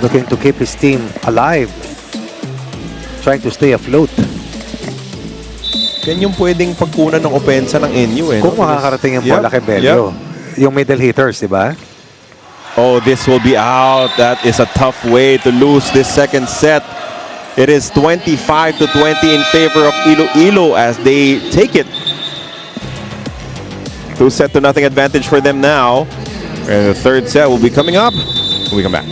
looking to keep his team alive. Trying to stay afloat. Yan yung pwedeng pagkunan ng opensa ng NU Kung makakarating yung bola kay Bello. Yung middle hitters, di ba? Oh, this will be out. That is a tough way to lose this second set. It is 25-20 in favor of Iloilo as they take it. 2-0 advantage for them now. And the third set will be coming up when we come back.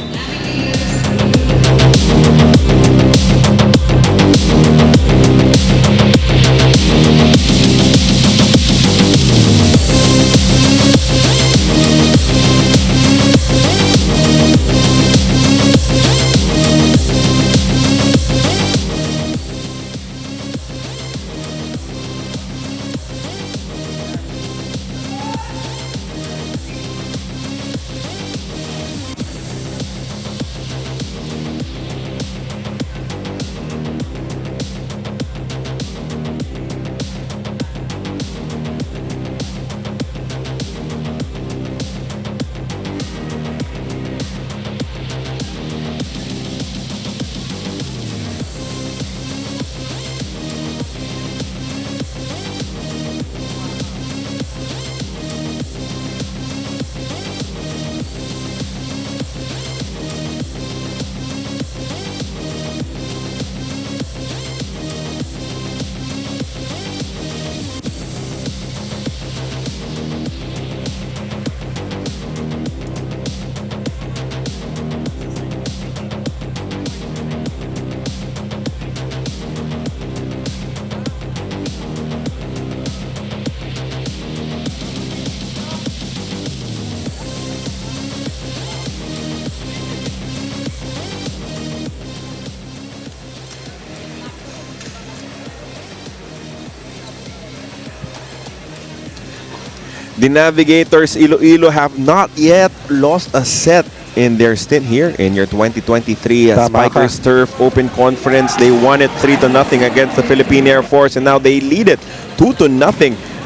The Navigators Iloilo have not yet lost a set in their stint here in your 2023 Tama Spikers Turf Open Conference. They won it 3-0 against the Philippine Air Force, and now they lead it 2-0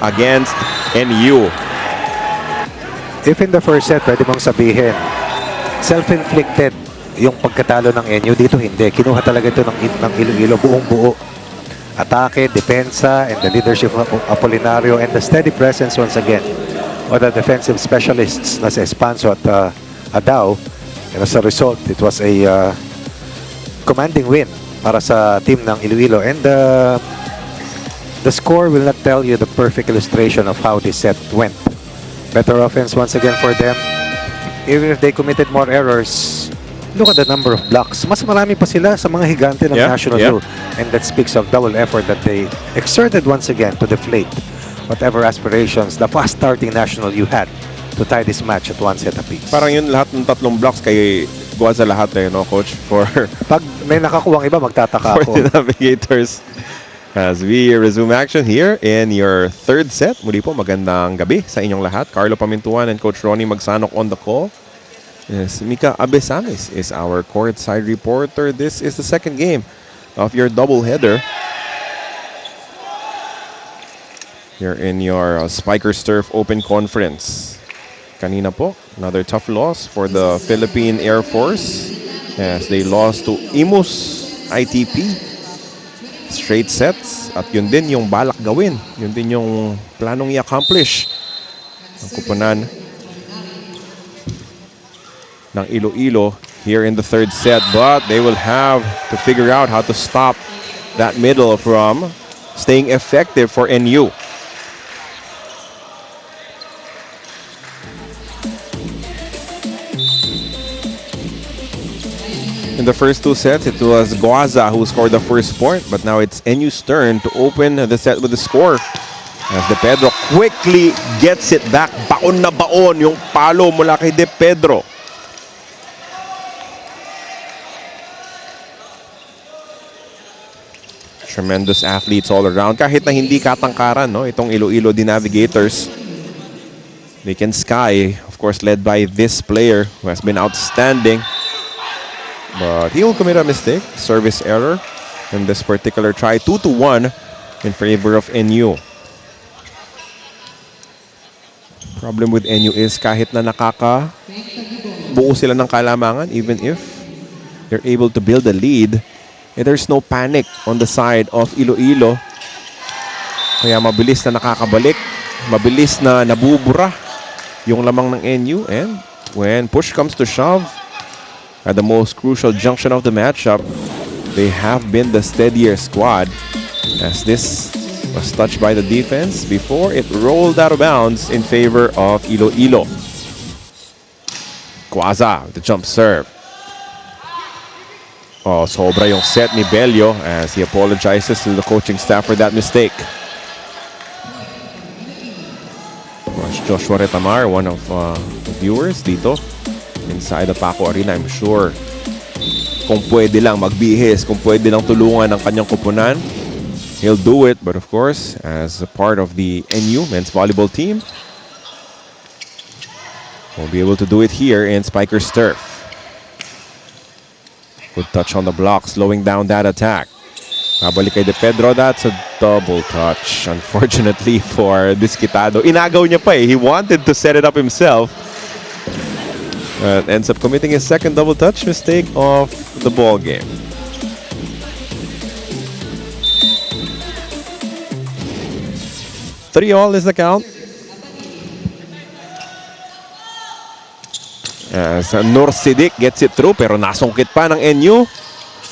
against NU. If in the first set, pwede mong sabihin, self-inflicted yung pagkatalo ng NU, dito hindi. Kinuha talaga ito ng Iloilo buong buo. Atake, depensa, and the leadership of Apolinario, and the steady presence once again of the defensive specialists na si Espanso at Adao. And as a result, it was a commanding win para sa team ng Iloilo. And the score will not tell you the perfect illustration of how this set went. Better offense once again for them. Even if they committed more errors, look at the number of blocks. Mas marami pa sila sa mga higante ng National U. And that speaks of double effort that they exerted once again to deflate whatever aspirations the fast-starting National U had to tie this match at one set apiece. Parang yun lahat ng tatlong blocks kay Guaza lahat no, Coach? Pag may nakakuwang iba, magtataka for ako. the Navigators. As we resume action here in your third set. Muli po, magandang gabi sa inyong lahat. Carlo Pamintuan and Coach Ronnie Magsanok on the call. Yes, Mika Abesamis is our courtside reporter. This is the second game of your doubleheader. You're in your Spikers Turf Open Conference. Kanina po, another tough loss for the Philippine Air Force as they lost to Imus ITP. Straight sets. At yun din yung balak gawin. Yun din yung planong i-accomplish ng kupunan ng Iloilo here in the third set. But they will have to figure out how to stop that middle from staying effective for NU. In the first two sets, it was Guaza who scored the first point, but now it's NU's turn to open the set with the score. As De Pedro quickly gets it back. Baon na baon yung palo mula kay De Pedro. Tremendous athletes all around. Kahit na hindi katangkaran, no, itong Iloilo The Navigators. They can sky, of course, led by this player who has been outstanding. But he will commit a mistake, service error in this particular try. 2-1 in favor of NU. Problem with NU is kahit na buo sila ng kalamangan, even if they're able to build a lead, there's no panic on the side of Iloilo. Kaya mabilis na nakakabalik, mabilis na nabubura yung lamang ng NU. And when push comes to shove, at the most crucial junction of the matchup, they have been the steadier squad, as this was touched by the defense before it rolled out of bounds in favor of Iloilo. Guaza with the jump serve. Oh, sobra yung set ni Bello as he apologizes to the coaching staff for that mistake. Joshua Retamar, one of the viewers dito inside the Paco Arena, I'm sure kung pwede lang magbihis, kung pwede lang tulungan ang kanyang kupunan, he'll do it. But of course, as a part of the NU men's volleyball team, we'll be able to do it here in Spikers Turf. Good touch on the block, slowing down that attack. Kabalik kay De Pedro, that's a double touch. Unfortunately for Disquitado. Inagaw niya pa eh. He wanted to set it up himself. Ends up committing his second double touch mistake of the ball game. Three all is the count. As Nur Sidik gets it through, pero nasungkit pa ng NU.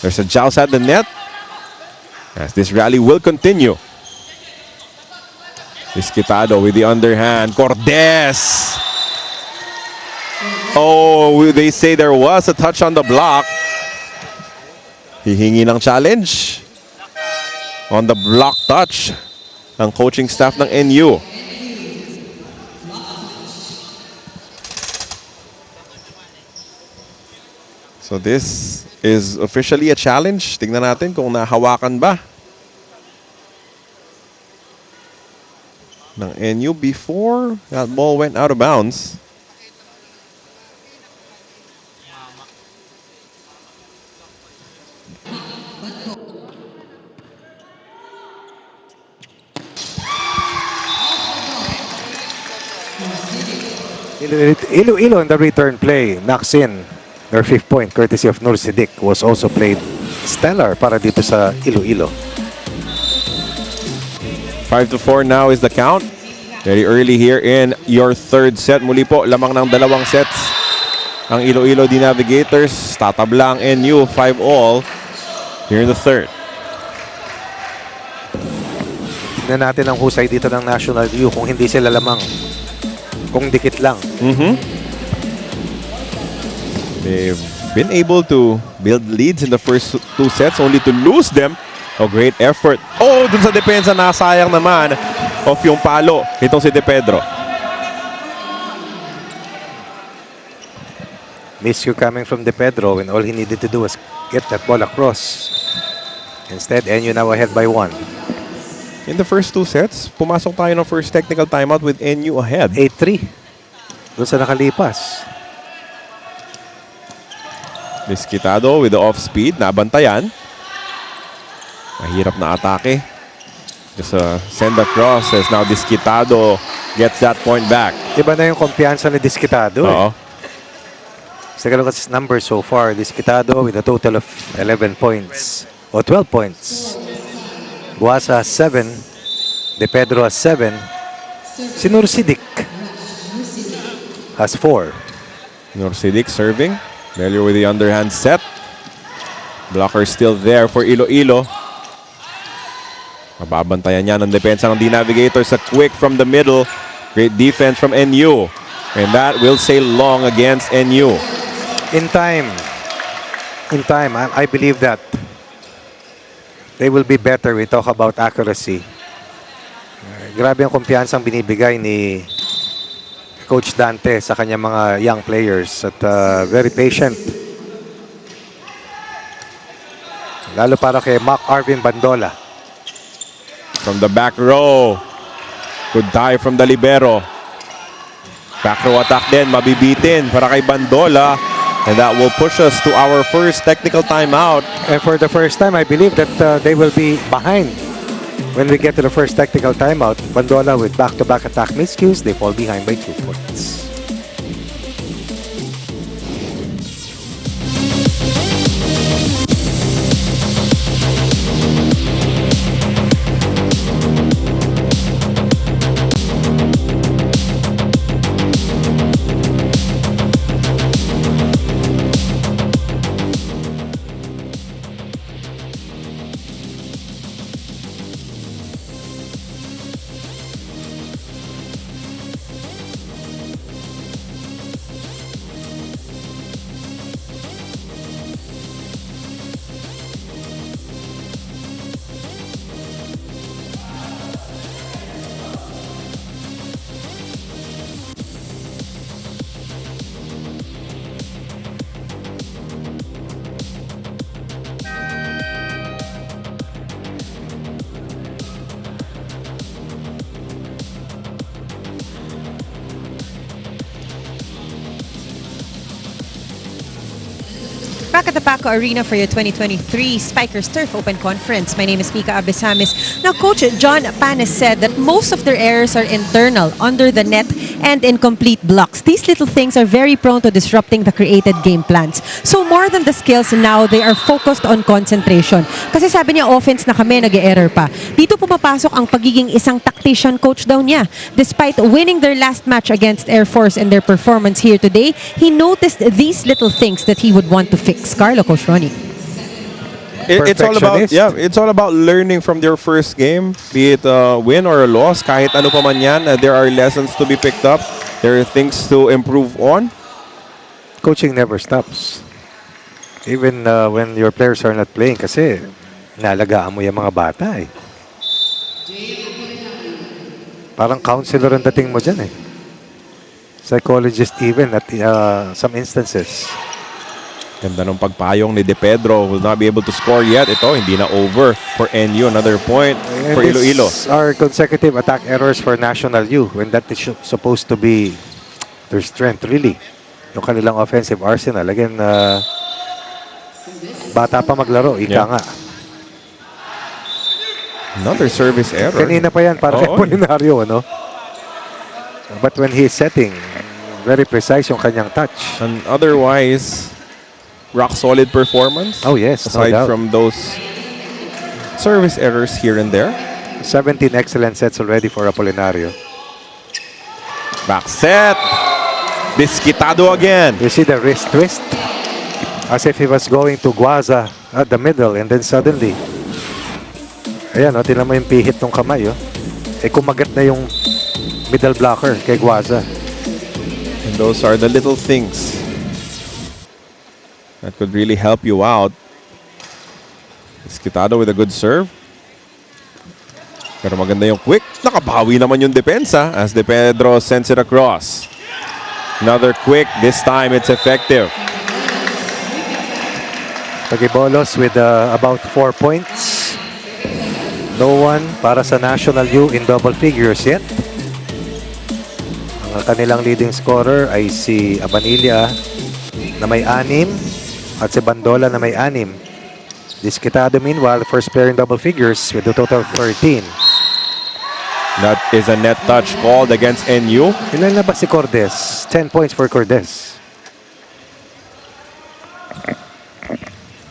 There's a joust at the net. As this rally will continue. Disquitado with the underhand. Cordes. Oh, they say there was a touch on the block. Hihingi ng challenge on the block touch ang coaching staff ng NU. So this is officially a challenge. Tingnan natin kung nahawakan ba. ng NU before that ball went out of bounds. Iloilo in the return play knocks in their 5th point courtesy of Nur Siddiq, was also played stellar para dito sa Iloilo. 5-4 now is the count. Very early here in your third set. Muli po, lamang ng dalawang sets ang Iloilo D Navigators. Tatabla ang NU 5-all here in the third. Tignan natin ang husay dito ng National U kung hindi sila lamang. Kung dikit lang. They've been able to build leads in the first 2 sets only to lose them. Oh, great effort. Oh, dun sa depensa nasayang naman of yung palo. Itong si De Pedro. Miscue coming from De Pedro when all he needed to do was get that ball across. Instead, NU now ahead by 1. In the first 2 sets, pumasok tayo ng first technical timeout with NU ahead. 8-3. Doon sa nakalipas. Disquitado with the off-speed. Nabantayan. Mahirap na atake. Just send across as now Disquitado gets that point back. Iba na yung kumpiyansa ni Disquitado. Oo. Let's take a look at his numbers so far. Disquitado with a total of 11 points. O 12 points. Guasa has 7. De Pedro has 7. Si Nur Siddiq has 4. Nur Siddiq serving. Familiar with the underhand set. Blocker still there for Iloilo. Mababantayan niya ng depensa ng D Navigators. A quick from the middle. Great defense from NU. And that will sail long against NU. In time, I believe that they will be better. We talk about accuracy. Grabe ang kumpiyansang binibigay ni Coach Dante sa kanyang mga young players at very patient. Lalo para kay Mark Arvin Bandola. From the back row. Good tie from the libero. Back row attack din. Mabibitin para kay Bandola. And that will push us to our first technical timeout. And for the first time, I believe that they will be behind when we get to the first technical timeout. Bandola with back-to-back attack miscues, they fall behind by 2 points. Back at the Paco Arena for your 2023 Spikers Turf Open Conference. My name is Mika Abesamis. Now, Coach John Panis said that most of their errors are internal, under the net, and incomplete blocks. These little things are very prone to disrupting the created game plans. So more than the skills now, they are focused on concentration. Kasi sabi niya, offense na kami, nag-error pa. Dito pumapasok ang pagiging isang tactician coach daw niya. Despite winning their last match against Air Force and their performance here today, he noticed these little things that he would want to fix. Carlo, Coach Ronnie. It's all about it's all about learning from their first game, be it a win or a loss. Kahit ano pa man yan, there are lessons to be picked up. There are things to improve on. Coaching never stops. Even when your players are not playing kasi nalagaan mo yung mga bata eh. Parang counselor ang dating mo dyan eh. Psychologist even at some instances. Ganda ng pagpayong ni De Pedro. Will not be able to score yet. Ito, hindi na over for NU. Another point for Iloilo. These are consecutive attack errors for National U when that is supposed to be their strength, really. Yung kanilang offensive arsenal. Again, bata pa maglaro, ika nga. Another service error. Kanina pa yan, para kay Apolinario, ano? But when he is setting, very precise yung kanyang touch. And otherwise, rock solid performance. Oh yes, no aside doubt. from those service errors here and there. 17 excellent sets already for Apolinario. Back set. Disquitado again. You see the wrist twist? As if he was going to Guaza at the middle and then suddenly, ayan, tinan mo yung pihit ng kamay. Kumagat na yung middle blocker kay Guaza. And those are the little things that could really help you out. Disquitado with a good serve. Pero maganda yung quick. Nakabawi naman yung depensa as De Pedro sends it across. Another quick. This time it's effective. Pagibolos with about 4 points. No one para sa National U in double figures yet. Ang kanilang leading scorer ay si Abanilla na may 6 at si Bandola na may 6. Disquitado meanwhile, first player in double figures with a total of 13. That is a net touch called against NU. Ilan na ba si Cordes? 10 points for Cordes.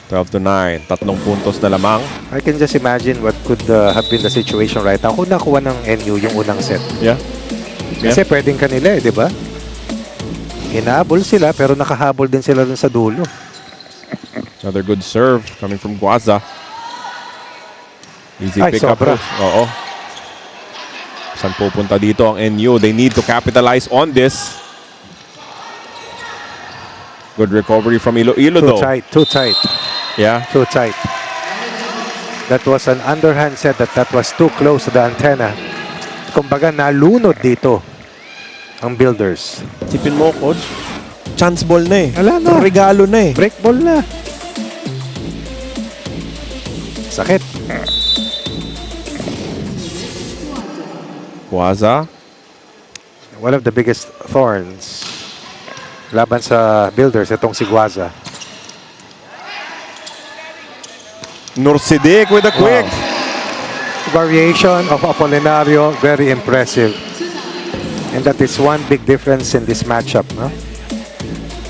12-9. 3 puntos na lamang. I can just imagine what could have been the situation right now kung nakuha ng NU yung unang set. Yeah. Kasi pwedeng kanila di ba? Hinahabol sila pero nakahabol din sila dun sa dulo. Another good serve coming from Guaza. Easy Ay, pick up. sobra. Oo. Saan pupunta dito ang NU? They need to capitalize on this. Good recovery from Iloilo though. Too tight. Yeah. Too tight. That was an underhand set that was too close to the antenna. Kumbaga nalunod dito ang Builders. Tipin mo, coach. Chance ball na eh. Wala na. Regalo na eh. Break ball na. Sakit. Guaza. One of the biggest thorns laban sa Builders, itong si Guaza. Nursidik with a quick. Variation of Apolinario, very impressive. And that is one big difference in this matchup. No?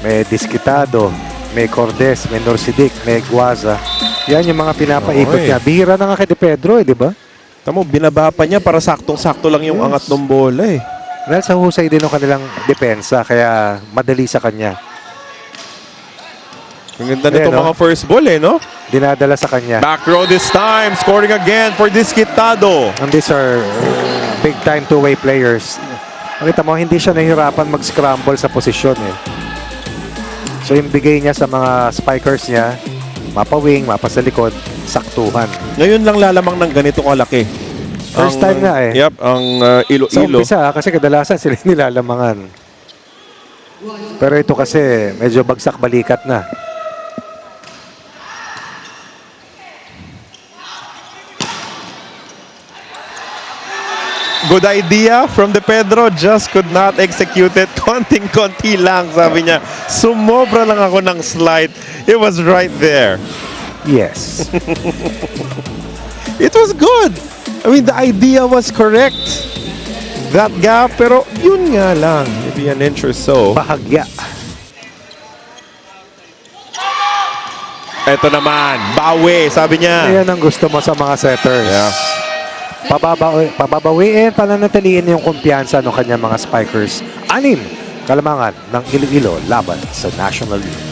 May Disquitado, may Cordes, may Nursidik, may Guaza. Yan yung mga pinapaikot niya. Bihira na nga kay De Pedro, di ba? Tamo, binaba pa niya para saktong-sakto lang yung angat ng bola eh. Dahil sa husay din ng kanilang depensa, kaya madali sa kanya. Ang ganda nito mga first ball eh, no? Dinadala sa kanya. Back row this time, scoring again for Disquitado. And these are big-time two-way players. Makita mo, hindi siya nahihirapan mag-scramble sa posisyon eh. So yung bigay niya sa mga spikers niya, mapa-wing, mapa sa likod, saktuhan. Ngayon lang lalamang ng ganito kalaki. First time nga eh. Yep, ang Sa Iloilo. umpisa kasi kadalasan sila nilalamangan. Pero ito kasi medyo bagsak balikat na. Good idea from De Pedro, just could not execute it. Konting-konti lang, sabi niya. Sumobra lang ako ng slide. It was right there. Yes. It was good. I mean, the idea was correct. That gap, pero yun nga lang. Maybe an inch or so. Bahagya. Ito naman, bawi, sabi niya. Ayan ang gusto mo sa mga setters. Yeah. Pababawiin, pananatiliin yung kumpiyansa ng kanyang mga spikers. 6 kalamangan ng Iloilo laban sa National League.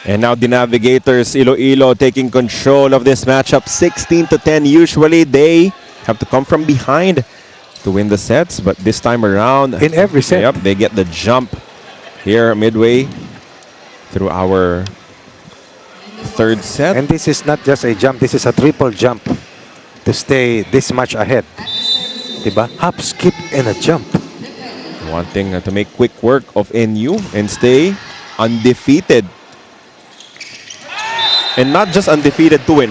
And now the Navigators, Iloilo, taking control of this matchup, 16-10. Usually they have to come from behind to win the sets, but this time around, In every set. yep, they get the jump here midway through our third set. And this is not just a jump, this is a triple jump to stay this much ahead. Diba? Hop, skip, and a jump. Wanting to make quick work of NU and stay undefeated. And not just undefeated 2-0,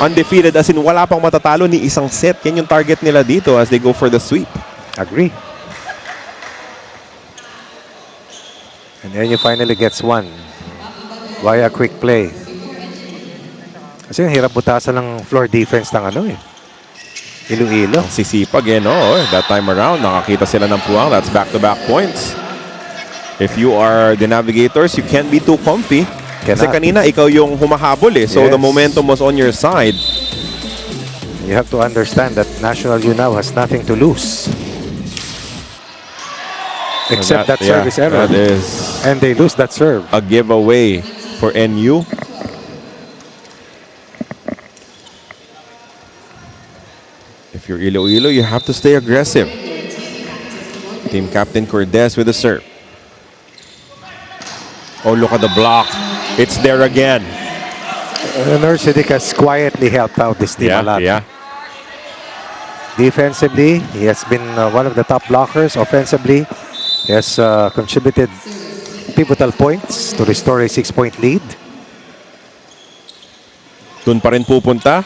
undefeated as in wala pang matatalo ni isang set. Yan yung target nila dito as they go for the sweep. Agree. And then you finally gets one via quick play. Kasi ang hirap butasan ng floor defense ng ano eh. Iloilo. Sisipag no? That time around, nakakita sila ng puwang. That's back-to-back points. If you are the Navigators, you can't be too comfy. Kasi Cannot. kanina, ikaw yung humahabol eh. So Yes. the momentum was on your side. You have to understand that National U now has nothing to lose. Except that service error. That is And they lose that serve. a giveaway for NU. If you're Iloilo, you have to stay aggressive. Team Captain Cordes with the serve. Oh, look at the block. It's there again. Nursidic has quietly helped out this team a lot. Yeah. Defensively, he has been one of the top blockers. Offensively, he has contributed pivotal points to restore a 6-point lead. Dun pa rin pupunta.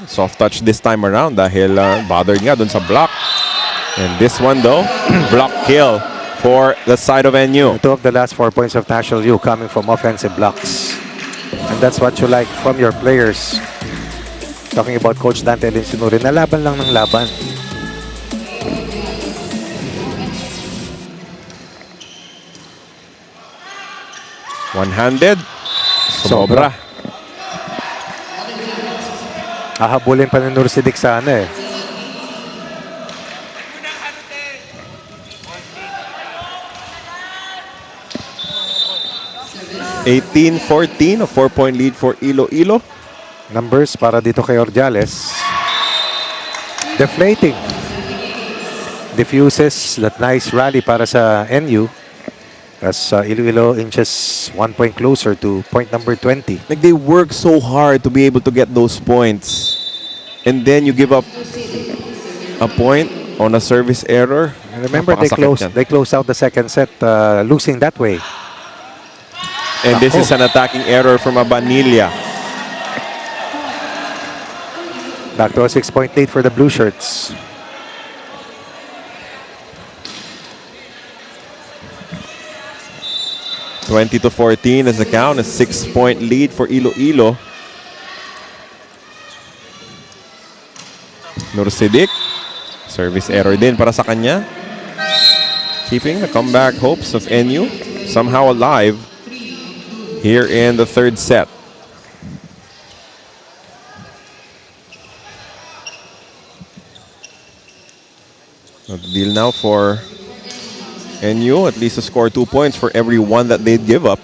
Soft touch this time around dahil bothered nga dun sa block. And this one though, block kill for the side of NU. 2 of the last 4 points of National U coming from offensive blocks. And that's what you like from your players. Talking about Coach Dante Linsinurin, na laban lang ng laban. One-handed. Sobra. Hahabulin pa ni Nursidic sana eh. (18-14), a 4-point lead for Iloilo. Numbers para dito kay Ordiales. Deflating. Diffuses that nice rally para sa NU. As Iloilo inches 1 point closer to point number 20. Like they work so hard to be able to get those points. And then you give up a point on a service error. And remember, Napakasakit yan. they closed out the second set losing that way. And this is an attacking error from Abanilla. Back to a 6-point lead for the Blue Shirts. (20-14) as the count, a 6-point lead for Iloilo. Nursidic, service error din para sa kanya. Keeping the comeback hopes of NU somehow alive here in the third set. The deal now for NU, at least to score 2 points for every one that they'd give up.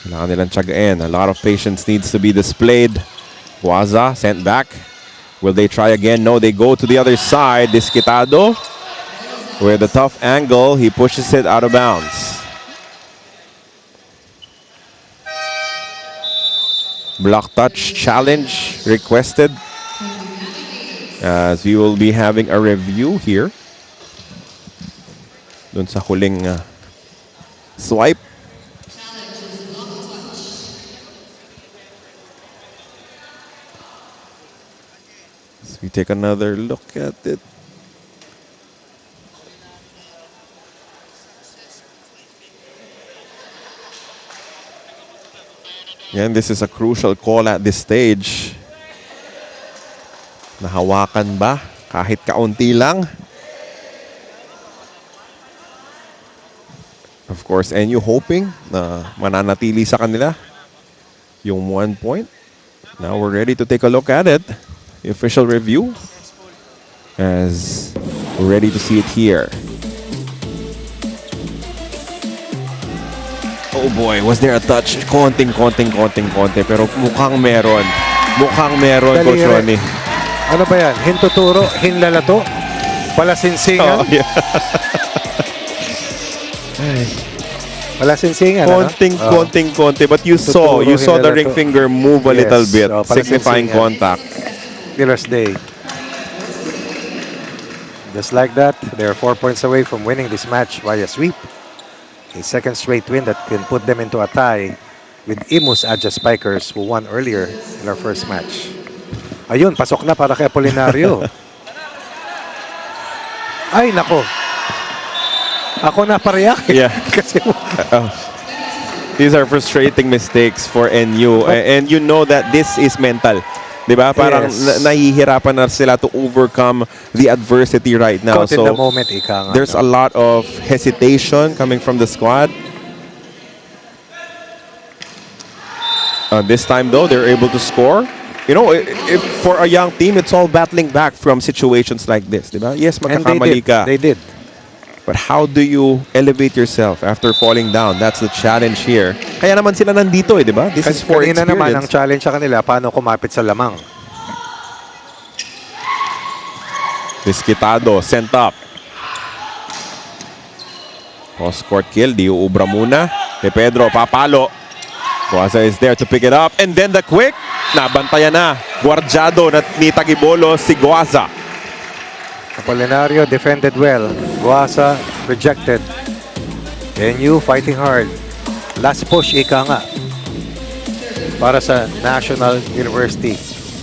Kailangan nilang tiyagain. A lot of patience needs to be displayed. Guaza sent back. Will they try again? No, they go to the other side. Disquitado with a tough angle. He pushes it out of bounds. Block touch challenge requested. As we will be having a review here. Dun sa huling swipe. So we take another look at it. And this is a crucial call at this stage. Nahawakan ba? Kahit kaunti lang. Of course, NU hoping na mananatili sa kanila yung 1 point. Now we're ready to take a look at it. The official review. As we're ready to see it here. Oh boy, was there a touch? Konting. Pero mukhang meron. Coach Daliri. Ronnie. Ano ba yan? Hintuturo, hinlalato, palasinsingan. Oh, yeah. Palasinsingan, Konting. But you saw Tuturo, the ring hinlalato. finger move a Yes. little bit, Oh, signifying palasinsingan. contact. Dealer's Day. Just like that, they're 4 points away from winning this match via sweep. A second straight win that can put them into a tie with Imus Adja Spikers, who won earlier in our first match. Ayun, pasok na para kay Apolinario. Ay, nako. Ako na pareyak. Yeah. Kasi These are frustrating mistakes for NU. And you know that this is mental. Diba? Parang Yes. nahihirapan na sila to overcome the adversity right now. caught in the moment, ika nga. There's a lot of hesitation coming from the squad. This time, though, they're able to score. You know, if for a young team, it's all battling back from situations like this. Diba? Yes, And magkakamali ka. they did. But how do you elevate yourself after falling down? That's the challenge here. Kaya naman sila nandito eh, di ba? This is Kasi for kanina naman, ang experience. challenge sa kanila, paano kumapit sa lamang. Disquitado, sent up. Cross-court kill, di uubra muna. De Pedro, papalo. Guaza is there to pick it up. And then the quick, nabantayan na. Guardiado ni Tagibolo, si Guaza. Apolinario defended well. Guasa rejected. NU fighting hard. Last push, ika nga. Para sa National University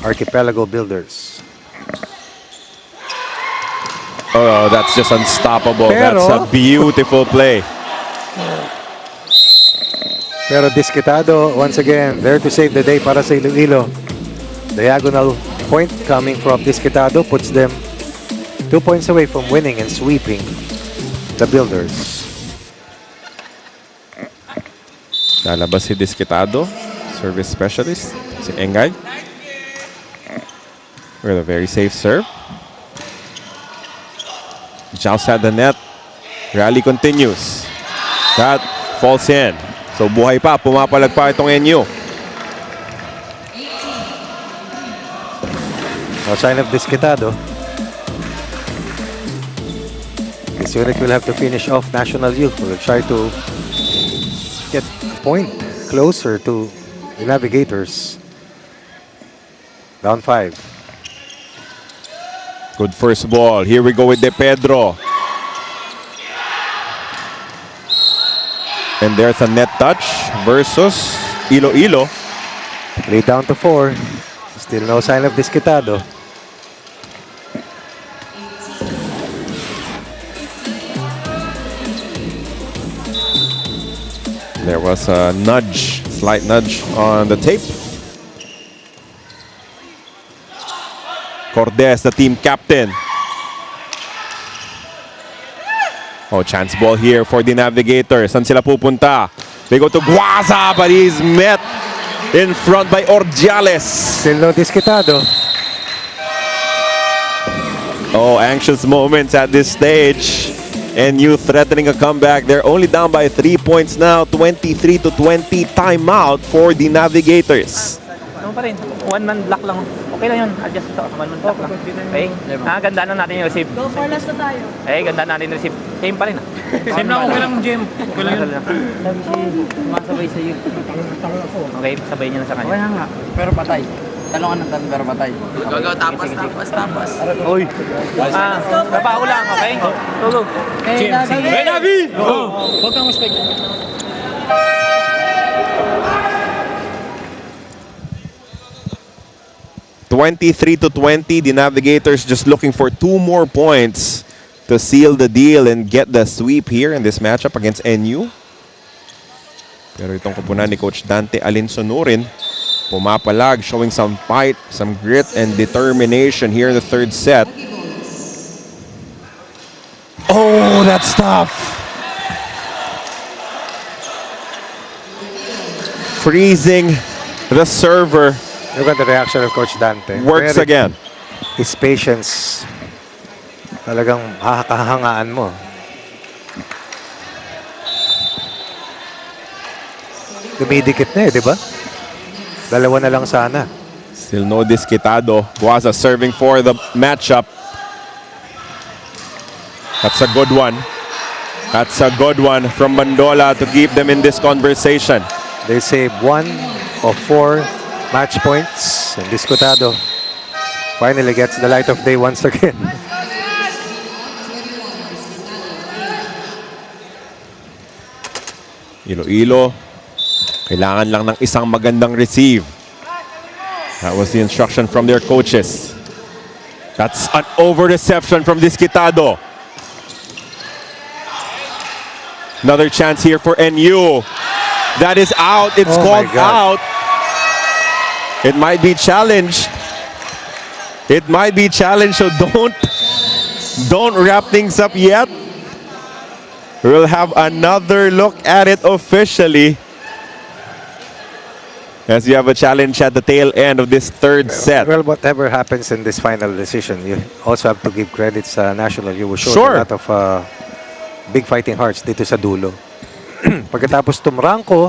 Archipelago Builders. Oh, that's just unstoppable. Pero- That's a beautiful play. Pero Disquitado, once again, there to save the day para sa Iloilo. Diagonal point coming from Disquitado puts them 2 points away from winning and sweeping the Builders. Lalabas si Disquitado, service specialist, si Engay. With a very safe serve. Joust at the net. Rally continues. That falls in. So buhay pa, pumapalag pa itong NU. No sign of Disquitado. This unit will have to finish off National Youth. Will try to get a point closer to the Navigators. Down 5. Good first ball. Here we go with De Pedro. And there's a net touch versus Iloilo. Lead down to 4. Still no sign of Disquitado. There was a nudge, slight nudge on the tape. Cordes, the team captain. Oh, chance ball here for the Navigators. Saan sila pupunta? They go to Guaza, but he's met in front by Ordiales. Still no Disquitado. Oh, anxious moments at this stage. NU threatening a comeback. They're only down by 3 points now. 23-20 timeout for the Navigators. Ano pa rin? One man block lang. Okay lang yun. Adjust ito. One man block lang. Okay? Gandaan na natin yung receive. Go for last na tayo. Gandaan natin yung receive. Same pa rin. Same lang, okay lang, Jim. Okay lang yun. Sumasabay sa iyo. Okay, sabay niyo na sa Okay kanya. nga, pero patay. Talungan ng pero patay. Go, tapas. Oy. Napao lang, okay? Go, go. Hey, Navi! Huwag kang respect. 23-20, the Navigators just looking for 2 more points to seal the deal and get the sweep here in this matchup against NU. Pero itong kupunan ni Coach Dante Alinsonurin, pumapalag, showing some fight, some grit and determination here in the third set. Oh, that's tough. Freezing the server. Look at the reaction of Coach Dante. Works Very- again. His patience. Talagang kahangaan mo. Dumidikit na di ba? Dalawa na lang sana. Still no Disquitado. Guaza serving for the matchup. That's a good one. That's a good one from Bandola to keep them in this conversation. They save 1 of 4 match points. And Discutado finally gets the light of day once again. Iloilo, kailangan lang ng isang magandang receive. That was the instruction from their coaches. That's an over-reception from Disquitado. Another chance here for NU. That is out. It's Oh my called God. out. It might be challenged. It might be challenged, so don't wrap things up yet. We'll have another look at it officially, as you have a challenge at the tail end of this third set. Well, whatever happens in this final decision, you also have to give credit sa National. You will show Sure. a lot of big fighting hearts dito sa dulo. Pagkatapos tumrangko,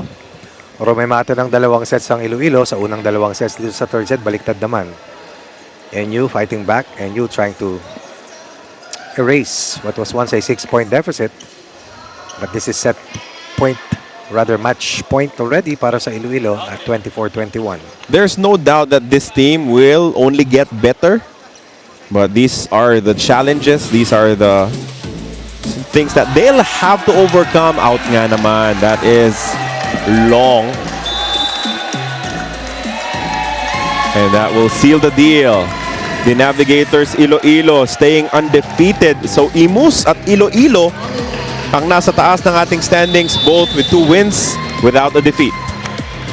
rumemate ng dalawang sets ang Iloilo. Sa unang dalawang sets dito sa third set, baliktad naman. NU fighting back, NU trying to erase what was once a 6-point deficit. But this is set point, rather match point already para sa Iloilo at 24-21. There's no doubt that this team will only get better, but these are the challenges, these are the things that they'll have to overcome. Out nga naman, that is long. And that will seal the deal. The Navigators Iloilo staying undefeated. So Imus at Iloilo ang nasa taas ng ating standings, both with 2 wins without a defeat.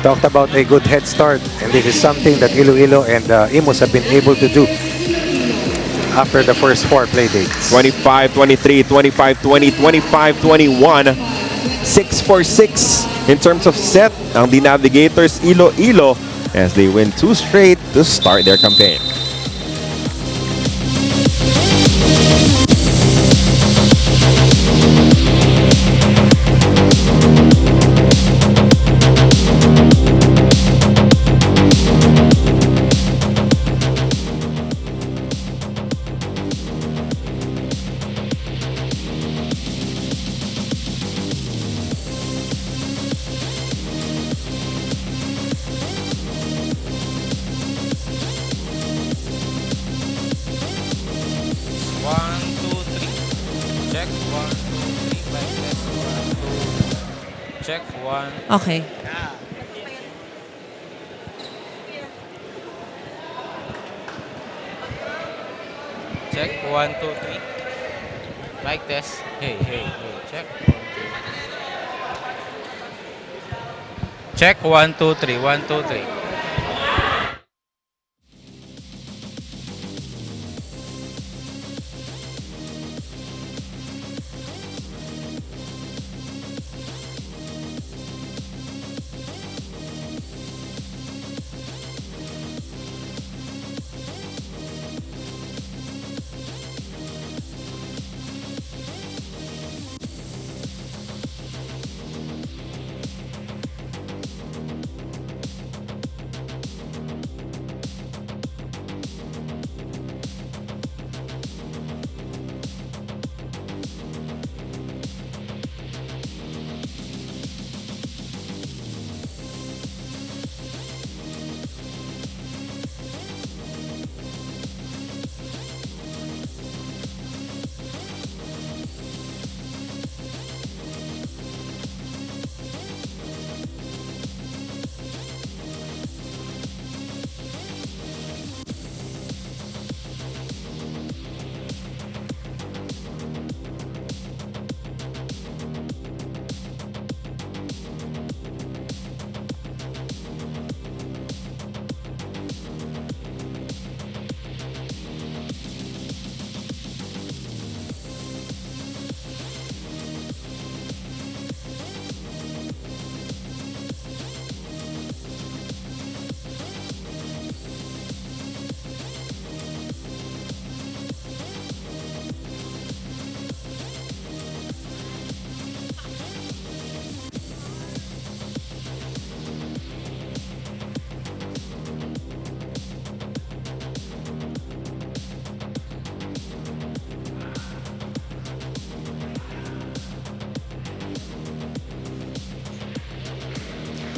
Talked about a good head start, and this is something that Iloilo and Imus have been able to do after the first 4 play dates. 25-23, 25-20, 25-21. 6 for 6 in terms of set ang The Navigators Iloilo as they win 2 straight to start their campaign. Check 1. Okay. Check 1, 2, 3. Mic test. Hey. Check. Check 1, 2, 3. 1, 2, 3.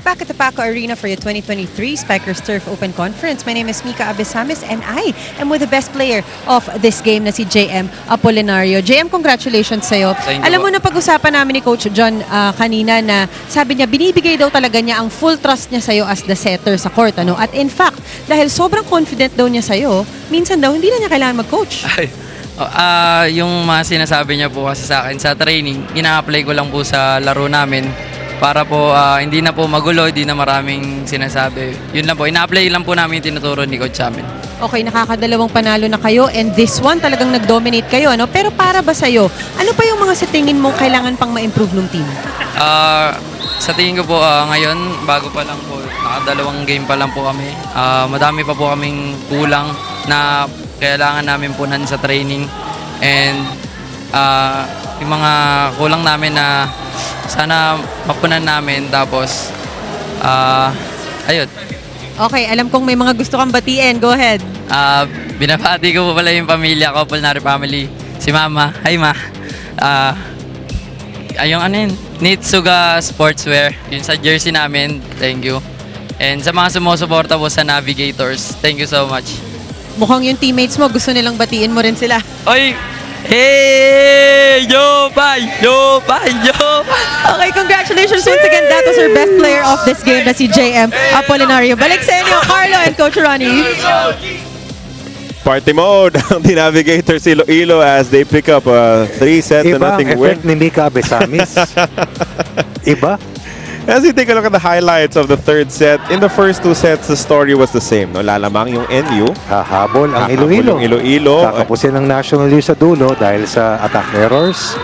Back at the Paco Arena for your 2023 Spikers Turf Open Conference. My name is Mika Abesamis and I am with the best player of this game na si JM Apolinario. JM, congratulations sa'yo. Alam mo na pag-usapan namin ni Coach John kanina na sabi niya binibigay daw talaga niya ang full trust niya sa'yo as the setter sa court. Ano? At in fact, dahil sobrang confident daw niya sa'yo, minsan daw hindi na niya kailangan mag-coach. Yung mga sinasabi niya po kasi sa akin sa training, ina-apply ko lang po sa laro namin para po hindi na po magulo, hindi na maraming sinasabi. Yun lang po, ina-apply lang po namin yung tinuturo ni Coach sa amin. Okay, nakakadalawang panalo na kayo and this one talagang nag-dominate kayo. Ano? Pero para ba sa'yo, ano pa yung mga sa tingin mo kailangan pang ma-improve ng team? Sa tingin ko po ngayon, bago pa lang po, nakadalawang game pa lang po kami. Madami pa po kaming kulang na kailangan namin punan sa training. And yung mga kulang namin na sana mapunan namin. Tapos, ayun. Okay, alam kong may mga gusto kang batiin. Go ahead. Binabati ko po pala yung pamilya ko, Apolinario family. Si Mama. Hi, Ma. Yung ano yun, Nitsuga Sportswear. Yun sa jersey namin. Thank you. And sa mga sumusuporta po sa Navigators, thank you so much. Mukhang yung teammates mo, gusto nilang batiin mo rin sila. Oy! Hey! Yo, bye! Yo, bye! Yo! Okay, congratulations once again. That was our best player of this game na si JM Apolinario. Balik sa inyo, Carlo and Coach Ronnie. Party mode ang Navigators Iloilo as they pick up a 3-0 Iba ang win. effect ni Mika Abesamis. Iba? As you take a look at the highlights of the third set, in the first two sets, the story was the same. No? Lalamang yung NU. Hahabol ang Hahabol Iloilo. yung Iloilo. Kakapusin ng National U sa dulo dahil sa attack errors.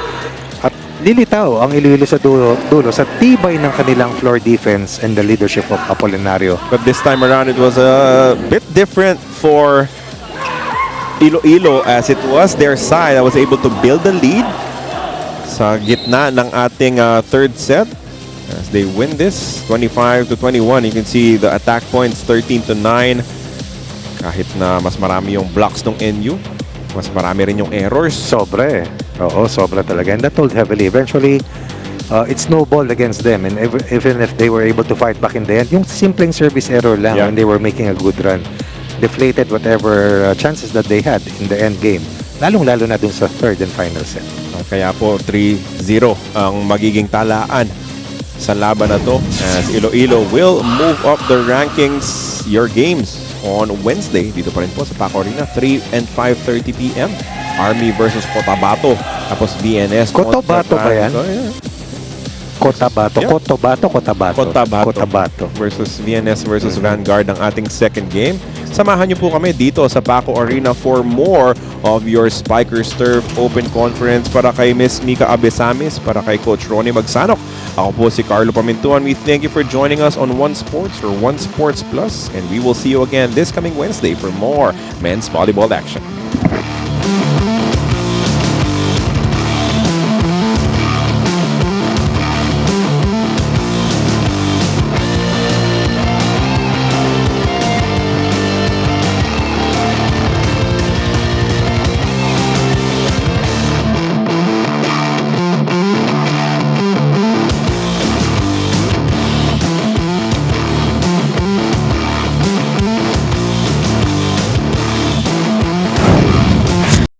At lilitaw ang Iloilo sa dulo sa tibay ng kanilang floor defense and the leadership of Apolinario. But this time around, it was a bit different for Iloilo as it was their side that was able to build the lead sa gitna ng ating third set. As they win this, 25-21. You can see the attack points, 13-9. Kahit na mas marami yung blocks ng NU, mas marami rin yung errors. Sobra eh. Oo, sobra talaga. And that told heavily. Eventually, it snowballed against them. And even if they were able to fight back in the end, yung simpleng service error lang when they were making a good run, deflated whatever chances that they had in the end game. Lalong-lalo na dun sa third and final set. Kaya po, 3-0 ang magiging talaan sa laban na to as Iloilo will move up the rankings. Your games on Wednesday dito pa rin po sa Paco Arena, 3 and 5:30 p.m. Army versus Cotabato, tapos BNS. Cotabato ba yan? Cotabato. Yeah. Cotabato versus VNS versus Vanguard ang ating second game. Samahan niyo po kami dito sa Paco Arena for more of your Spikers Turf Open Conference. Para kay Miss Mika Abesamis, para kay Coach Ronnie Magsanok, ako po si Carlo Pamintuan. We thank you for joining us on One Sports or One Sports Plus, and we will see you again this coming Wednesday for more men's volleyball action.